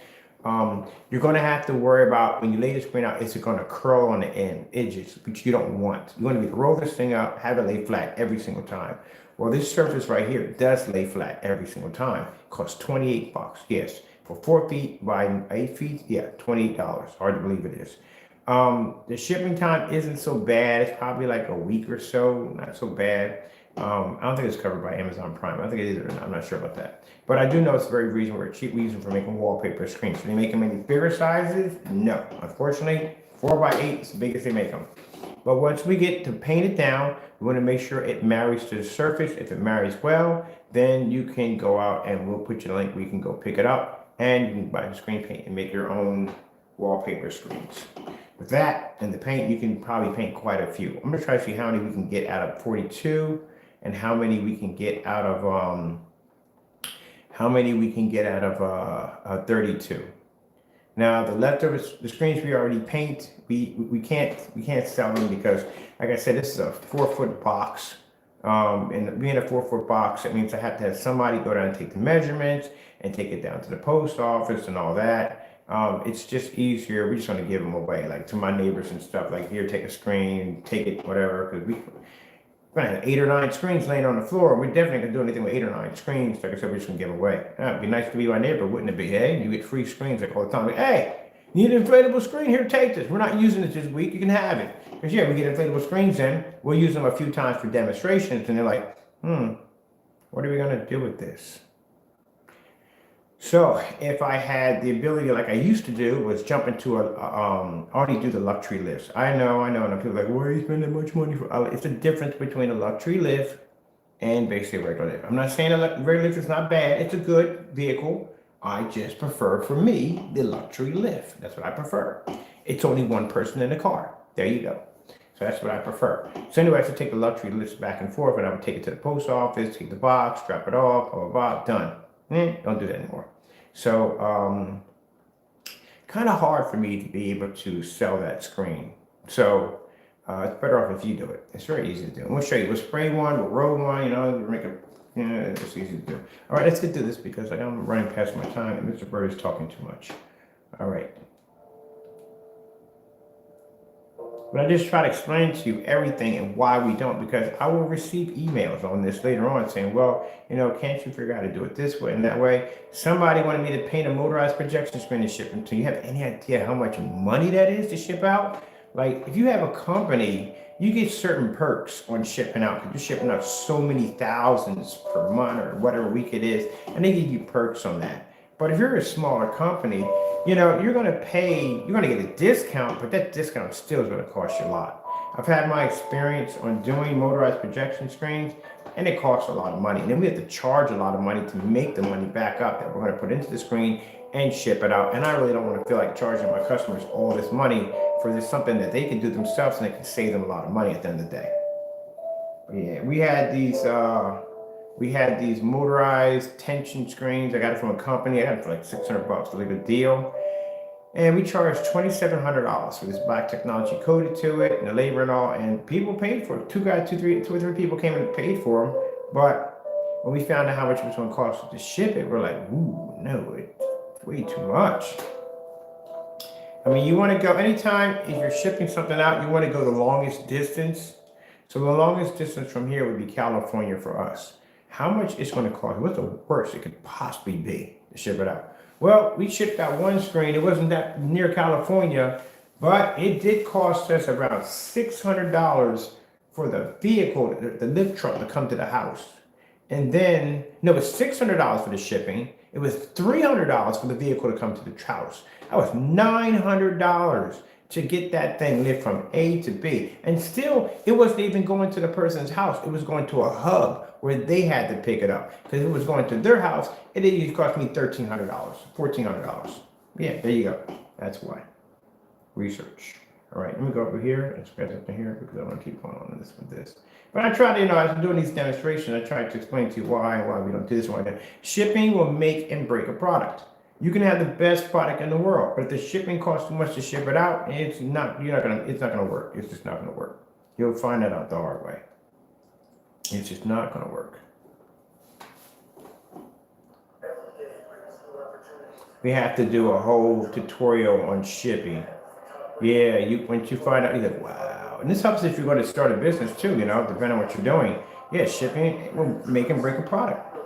You're going to have to worry about when you lay the screen out, is it going to curl on the end edges, which you don't want. You want to be to roll this thing out, have it lay flat every single time. Well, this surface right here does lay flat every single time. It costs $28. Yes, for 4 feet by 8 feet, yeah, $28. Hard to believe it is. The shipping time isn't so bad. It's probably like a week or so, not so bad. I don't think it's covered by Amazon Prime. I think it is, or not. I'm not sure about that. But I do know it's a very reasonable, cheap reason for making wallpaper screens. Do they make them any bigger sizes? No. Unfortunately, 4x8 is the biggest they make them. But once we get to paint it down, we want to make sure it marries to the surface. If it marries well, then you can go out and we'll put you a link where you can go pick it up and you can buy the screen paint and make your own wallpaper screens. With that and the paint, you can probably paint quite a few. I'm going to try to see how many we can get out of 42 and how many we can get out of 32. Now the leftovers, the screens we already paint, we can't sell them because, like I said, this is a 4-foot box. And being a 4-foot box, it means I have to have somebody go down and take the measurements and take it down to the post office and all that. It's just easier. We just want to give them away, like to my neighbors and stuff. Like, here, take a screen, take it, whatever. Because we're gonna have 8 or 9 screens laying on the floor. We're definitely gonna do anything with 8 or 9 screens. Like I said, we're just gonna give them away. It'd be nice to be my neighbor, wouldn't it be? Hey, you get free screens like all the time. Like, hey, need an inflatable screen? Here, take this. We're not using it this week. You can have it. Because yeah, we get inflatable screens in. We'll use them a few times for demonstrations, and they're like, what are we gonna do with this? So if I had the ability, like I used to do, was jump into already do the luxury lifts. I know, and people are like, why are you spending that much money for? It's the difference between a luxury lift and basically a regular lift. I'm not saying a regular lift is not bad. It's a good vehicle. I just prefer, for me, the luxury lift. That's what I prefer. It's only one person in the car. There you go. So that's what I prefer. So anyway, I have to take the luxury lifts back and forth, and I would take it to the post office, take the box, drop it off, blah, blah, blah, done. Don't do that anymore. So kind of hard for me to be able to sell that screen. So it's better off if you do it. It's very easy to do. And we'll show you. We'll spray one, we'll roll one, make it, it's easy to do. All right, let's get to this because I'm running past my time and Mr. Bird is talking too much. All right. But I just try to explain to you everything and why we don't, because I will receive emails on this later on saying, well, can't you figure out how to do it this way and that way? Somebody wanted me to paint a motorized projection screen and ship them to you. You have any idea how much money that is to ship out? Like, if you have a company, you get certain perks on shipping out because you're shipping out so many thousands per month or whatever week it is, and they give you perks on that. But if you're a smaller company, you're going to get a discount, but that discount still is going to cost you a lot. I've had my experience on doing motorized projection screens, and it costs a lot of money. And then we have to charge a lot of money to make the money back up that we're going to put into the screen and ship it out. And I really don't want to feel like charging my customers all this money for this something that they can do themselves and it can save them a lot of money at the end of the day. But yeah, we had these motorized tension screens. I got it from a company. I got it for like $600, really good deal. And we charged $2,700 for this black technology coated to it and the labor and all. And people paid for it. Two or three people came and paid for them. But when we found out how much it was going to cost to ship it, we're like, ooh, no, Way too much. I mean, you want to go anytime if you're shipping something out, you want to go the longest distance. So the longest distance from here would be California for us. How much it's going to cost? What's the worst it could possibly be to ship it out? Well, we shipped out one screen. It wasn't that near California, but it did cost us around $600 for the vehicle, the lift truck to come to the house. And then, no, it was $600 for the shipping. It was $300 for the vehicle to come to the house. That was $900 to get that thing lift from A to B. And still, it wasn't even going to the person's house. It was going to a hub where they had to pick it up. Because it was going to their house, it used to cost me $1,300, $1,400. Yeah, there you go. That's why. Research. All right, let me go over here and scratch up in here because I want to keep going on this with this. But I try to, as I'm doing these demonstrations, I try to explain to you why we don't do this one. Shipping will make and break a product. You can have the best product in the world, but if the shipping costs too much to ship it out, it's not gonna work. It's just not gonna work. You'll find that out the hard way. It's just not gonna work. We have to do a whole tutorial on shipping. Yeah, once you find out, you're like, wow. And this helps if you're going to start a business too, depending on what you're doing. Yeah, shipping will make and break a product.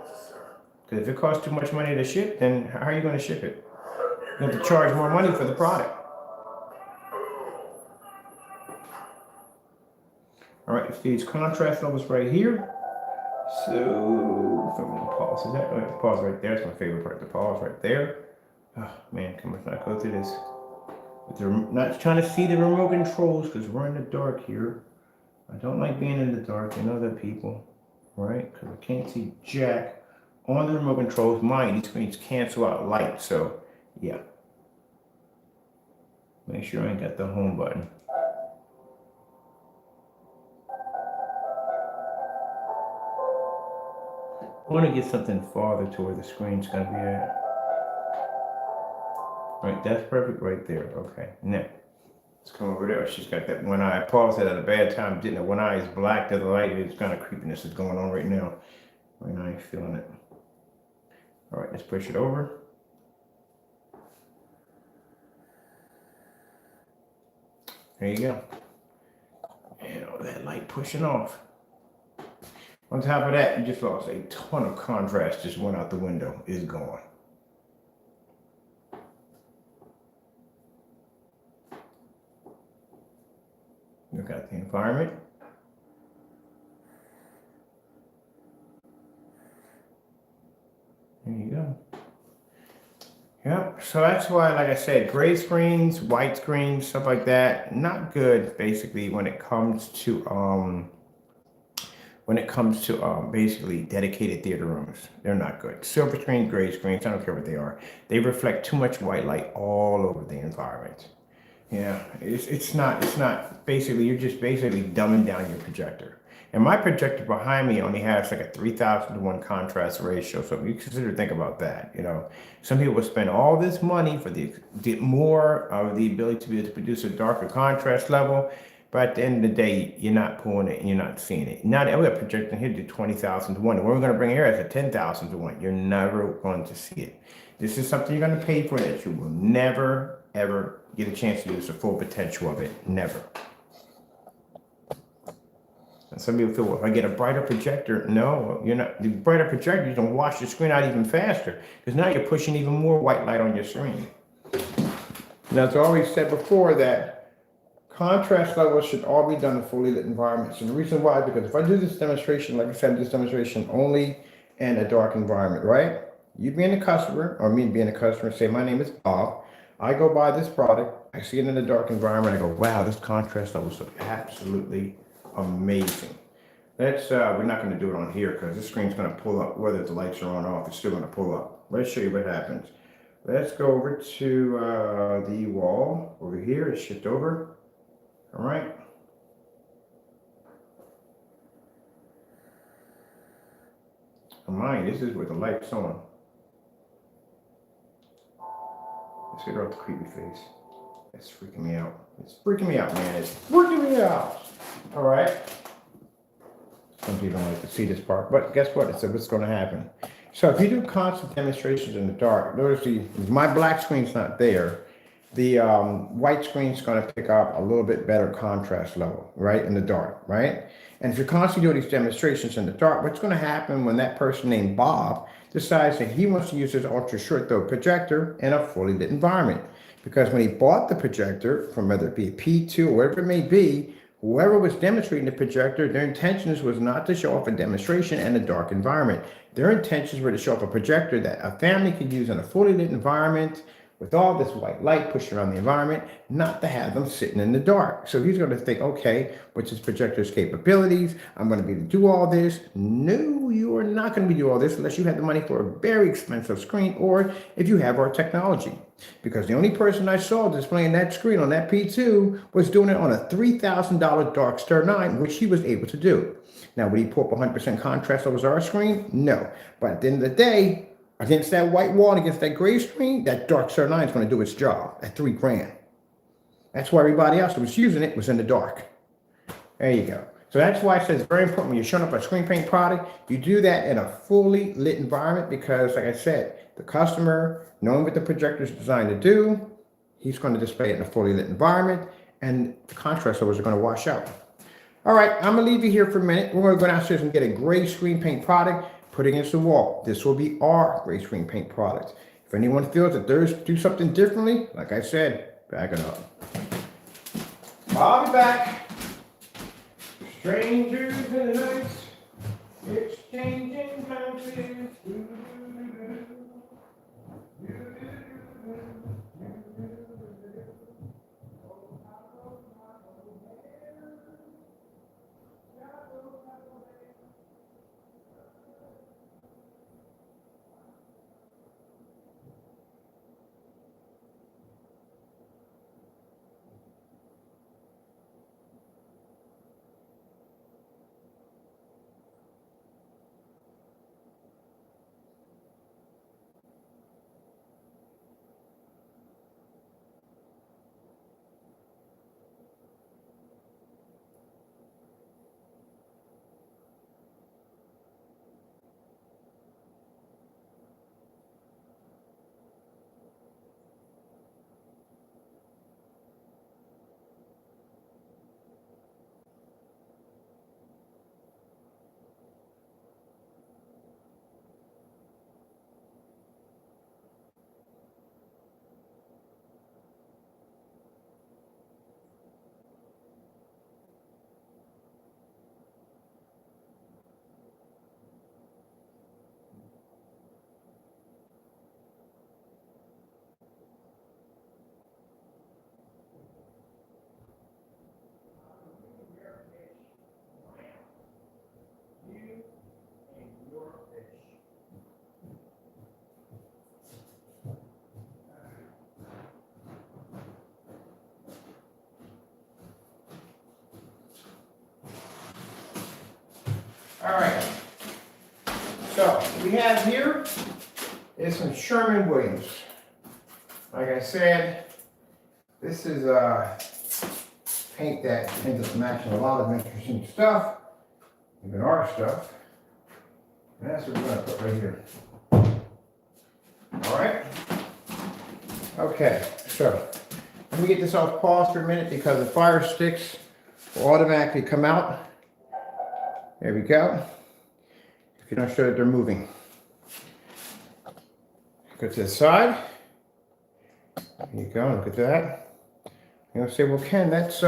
Because if it costs too much money to ship, then how are you going to ship it? You have to charge more money for the product. All right, let's do these contrast levels right here. So, if I'm going to pause, is that pause right there? That's my favorite part, the pause right there. Oh man, come on, let's not go through this. They're not trying to see the remote controls because we're in the dark here. I don't like being in the dark. I know that people, right? Because I can't see jack on the remote controls. Mine, these screens cancel out light. So, yeah. Make sure I ain't got the home button. I want to get something farther to where the screen's going to be at. Right, that's perfect right there. Okay, now let's come over there. She's got that one eye. I paused it at a bad time. Didn't know one eye is black. The other light is kind of creepiness is going on right now. Right now, I'm feeling it. All right, let's push it over. There you go. And all that light pushing off. On top of that, you just lost a ton of contrast. Just went out the window. It's gone. Look at the environment. There you go. Yep. So that's why, like I said, gray screens, white screens, stuff like that, not good. Basically, when it comes to basically dedicated theater rooms, they're not good. Silver screens, gray screens, I don't care what they are. They reflect too much white light all over the environment. Yeah, it's not basically, you're just basically dumbing down your projector. And my projector behind me only has like a 3,000 to 1 contrast ratio. So you think about that, Some people spend all this money for the more of the ability to be able to produce a darker contrast level. But at the end of the day, you're not pulling it and you're not seeing it. Now that we have projecting here to 20,000 to 1. And what we're going to bring here is a 10,000 to 1. You're never going to see it. This is something you're going to pay for that you will never, ever get a chance to use the full potential of it. Never. And some people feel, well, if I get a brighter projector, no, you're not. The brighter projector, you're going to wash the screen out even faster because now you're pushing even more white light on your screen. Now, it's always said before that contrast levels should all be done in fully lit environments. And the reason why, because if I do this demonstration, like I said, this demonstration only in a dark environment, right? You being a customer, or me being a customer, say, my name is Bob. I go buy this product. I see it in a dark environment. I go, wow, this contrast level is absolutely amazing. We're not going to do it on here because this screen's going to pull up. Whether the lights are on or off, it's still going to pull up. Let's show you what happens. Let's go over to the wall over here. Shift over. All right. Mine, this is with the lights on. Let's get off the creepy face. It's freaking me out. It's freaking me out, man. It's freaking me out. All right. Some people don't like to see this part, but guess what? It's what's going to happen. So if you do constant demonstrations in the dark, notice if my black screen's not there, the white screen's going to pick up a little bit better contrast level, right, in the dark, right? And if you're constantly doing these demonstrations in the dark, what's going to happen when that person named Bob decides that he wants to use his ultra short throw projector in a fully lit environment? Because when he bought the projector, from whether it be a P2 or whatever it may be, whoever was demonstrating the projector, their intentions was not to show off a demonstration in a dark environment. Their intentions were to show off a projector that a family could use in a fully lit environment with all this white light pushing around the environment, not to have them sitting in the dark. So he's going to think, okay, what's this projector's capabilities? I'm going to be able to do all this. No, you are not going to be able to do all this unless you have the money for a very expensive screen or if you have our technology. Because the only person I saw displaying that screen on that P2 was doing it on a $3,000 Darkstar 9, which he was able to do. Now, would he pull up 100% contrast over our screen? No. But at the end of the day, against that white wall and against that gray screen, that Darkstar 9 is going to do its job at $3,000. That's why everybody else that was using it was in the dark. There you go. So that's why I said it's very important when you're showing up a screen paint product, you do that in a fully lit environment because, like I said, the customer, knowing what the projector is designed to do, he's going to display it in a fully lit environment, and the contrast levels are going to wash out. All right, I'm going to leave you here for a minute. We're going to go downstairs and get a gray screen paint product, put it against the wall. This will be our gray screen paint product. If anyone feels that theirs do something differently, like I said, back it up. I'll be back. Strangers in the night, exchanging glances. All right, so we have here is some Sherman Williams. Like I said, this is paint that ends up matching a lot of interesting stuff, even our stuff. And that's what we're going to put right here. All right. Okay, so let me get this off pause for a minute because the fire sticks will automatically come out. There we go. If you don't show that they're moving. Go to the side. There you go, look at that. You're gonna say, well, Ken, that's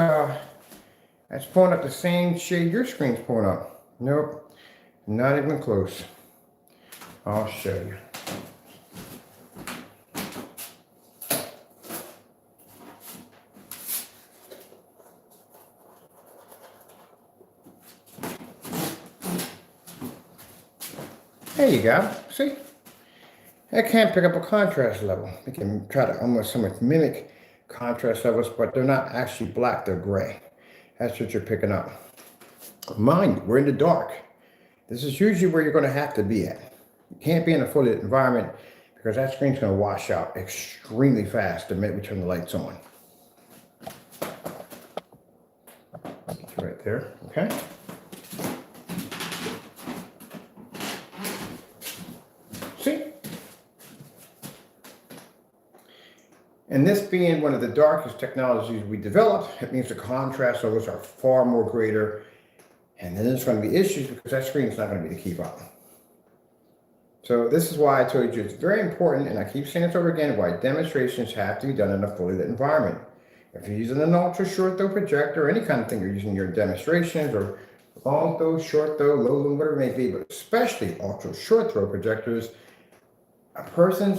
pulling up the same shade your screen's pulling up. Nope, not even close. I'll show you. There you go. See? I can't pick up a contrast level. We can try to almost somewhat mimic contrast levels, but they're not actually black, they're gray. That's what you're picking up. Mind you, we're in the dark. This is usually where you're going to have to be at. You can't be in a fully lit environment because that screen's going to wash out extremely fast the minute we turn the lights on. It's right there, okay? And this being one of the darkest technologies we developed, it means the contrast levels are far more greater. And then there's going to be issues because that screen is not going to be to keep up. So this is why I told you it's very important, and I keep saying this over again, why demonstrations have to be done in a fully lit environment. If you're using an ultra short throw projector or any kind of thing you're using in your demonstrations, or long throw, short throw, low lumen, whatever it may be, but especially ultra short throw projectors, a person's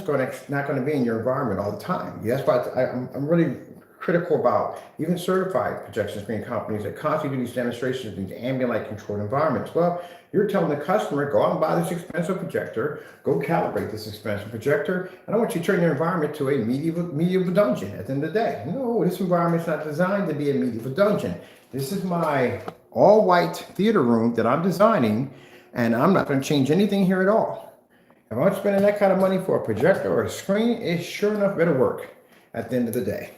not going to be in your environment all the time. That's why I'm really critical about even certified projection screen companies that constantly do these demonstrations in these ambient light controlled environments. Well, you're telling the customer, go out and buy this expensive projector, go calibrate this expensive projector, and I want you to turn your environment to a medieval dungeon at the end of the day. No, this environment's not designed to be a medieval dungeon. This is my all-white theater room that I'm designing, and I'm not going to change anything here at all. If I'm spending that kind of money for a projector or a screen, it sure enough better work at the end of the day.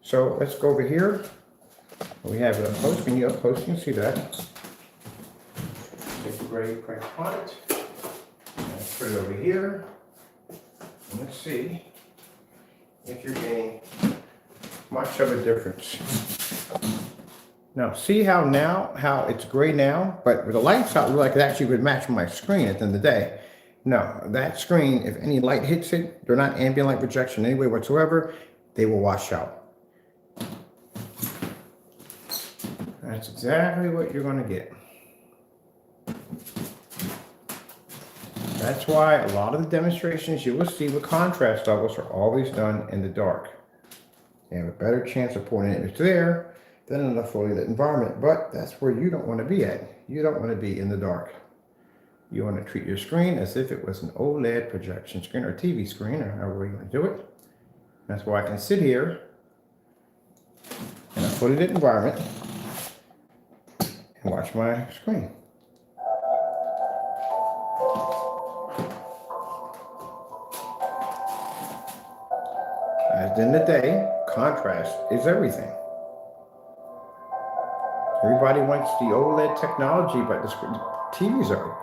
So let's go over here. We have it up close. When you're up close, you can see that. Take the gray print on it. Let's put it over here. And let's see if you're getting much of a difference. Now, see how it's gray now, but with the lights out, it looks like it actually would match my screen at the end of the day. No, that screen, if any light hits it, they're not ambient light projection anyway whatsoever, they will wash out. That's exactly what you're going to get. That's why a lot of the demonstrations you will see with contrast levels are always done in the dark. You have a better chance of pulling an image there than in a fully lit environment, but that's where you don't want to be at. You don't want to be in the dark. You want to treat your screen as if it was an OLED projection screen or TV screen, or however you want to do it. That's why I can sit here in a fully lit environment and watch my screen. At the end of the day, contrast is everything. Everybody wants the OLED technology, but the TVs are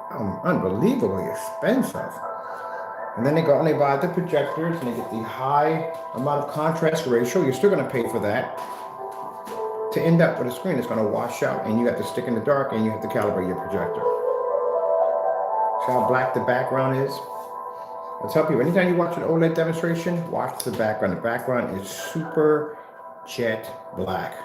unbelievably expensive. And then they go and they buy the projectors and they get the high amount of contrast ratio. You're still going to pay for that to end up with a screen that's going to wash out, and you have to stick in the dark and you have to calibrate your projector. See how black the background is? I tell people, anytime you watch an OLED demonstration, watch the background. The background is super jet black.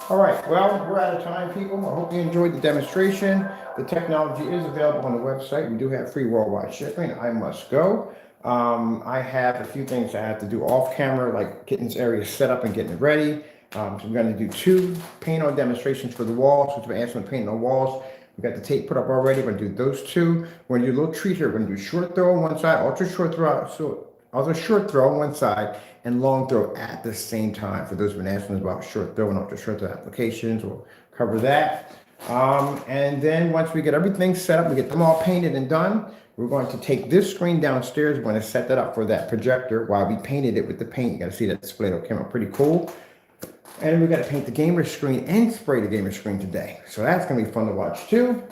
All right, well, we're out of time, people. I hope you enjoyed the demonstration. The technology is available on the website. We do have free worldwide shipping. I must go. I have a few things I have to do off camera, like getting this area set up and getting it ready. So we're going to do 2 paint-on demonstrations for the walls, which we're answering painting on walls. We've got the tape put up already. We're going to do those 2. We're going to do a little treat here. We're going to do short throw on one side, ultra short throw, short throw on one side, and long throw at the same time. For those who've been asking about short throw and ultra short throw applications, we'll cover that. And then once we get everything set up, we get them all painted and done, we're going to take this screen downstairs. We're going to set that up for that projector while we painted it with the paint. You got to see that display that came out pretty cool. And we got to paint the gamer screen and spray the gamer screen today. So that's going to be fun to watch too.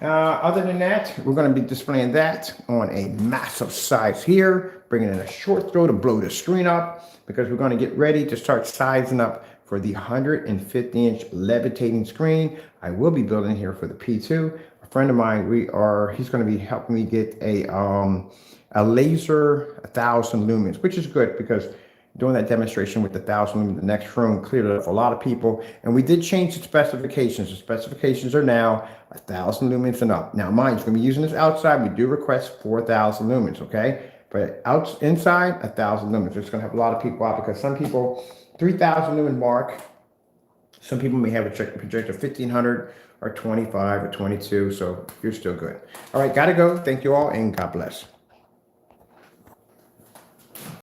Other than that, we're going to be displaying that on a massive size here, bringing in a short throw to blow the screen up, because we're going to get ready to start sizing up for the 150-inch levitating screen I will be building here for the P2. A friend of mine, he's going to be helping me get a laser 1,000 lumens, which is good because doing that demonstration with the 1,000 lumens in the next room cleared it up for a lot of people. And we did change the specifications. The specifications are now 1,000 lumens and up. Now, mind you, when we're using this outside, we do request 4,000 lumens, okay? But inside, 1,000 lumens. It's going to help a lot of people out because some people, 3,000 lumen mark, some people may have a projector 1,500 or 25 or 22, so you're still good. All right, got to go. Thank you all, and God bless.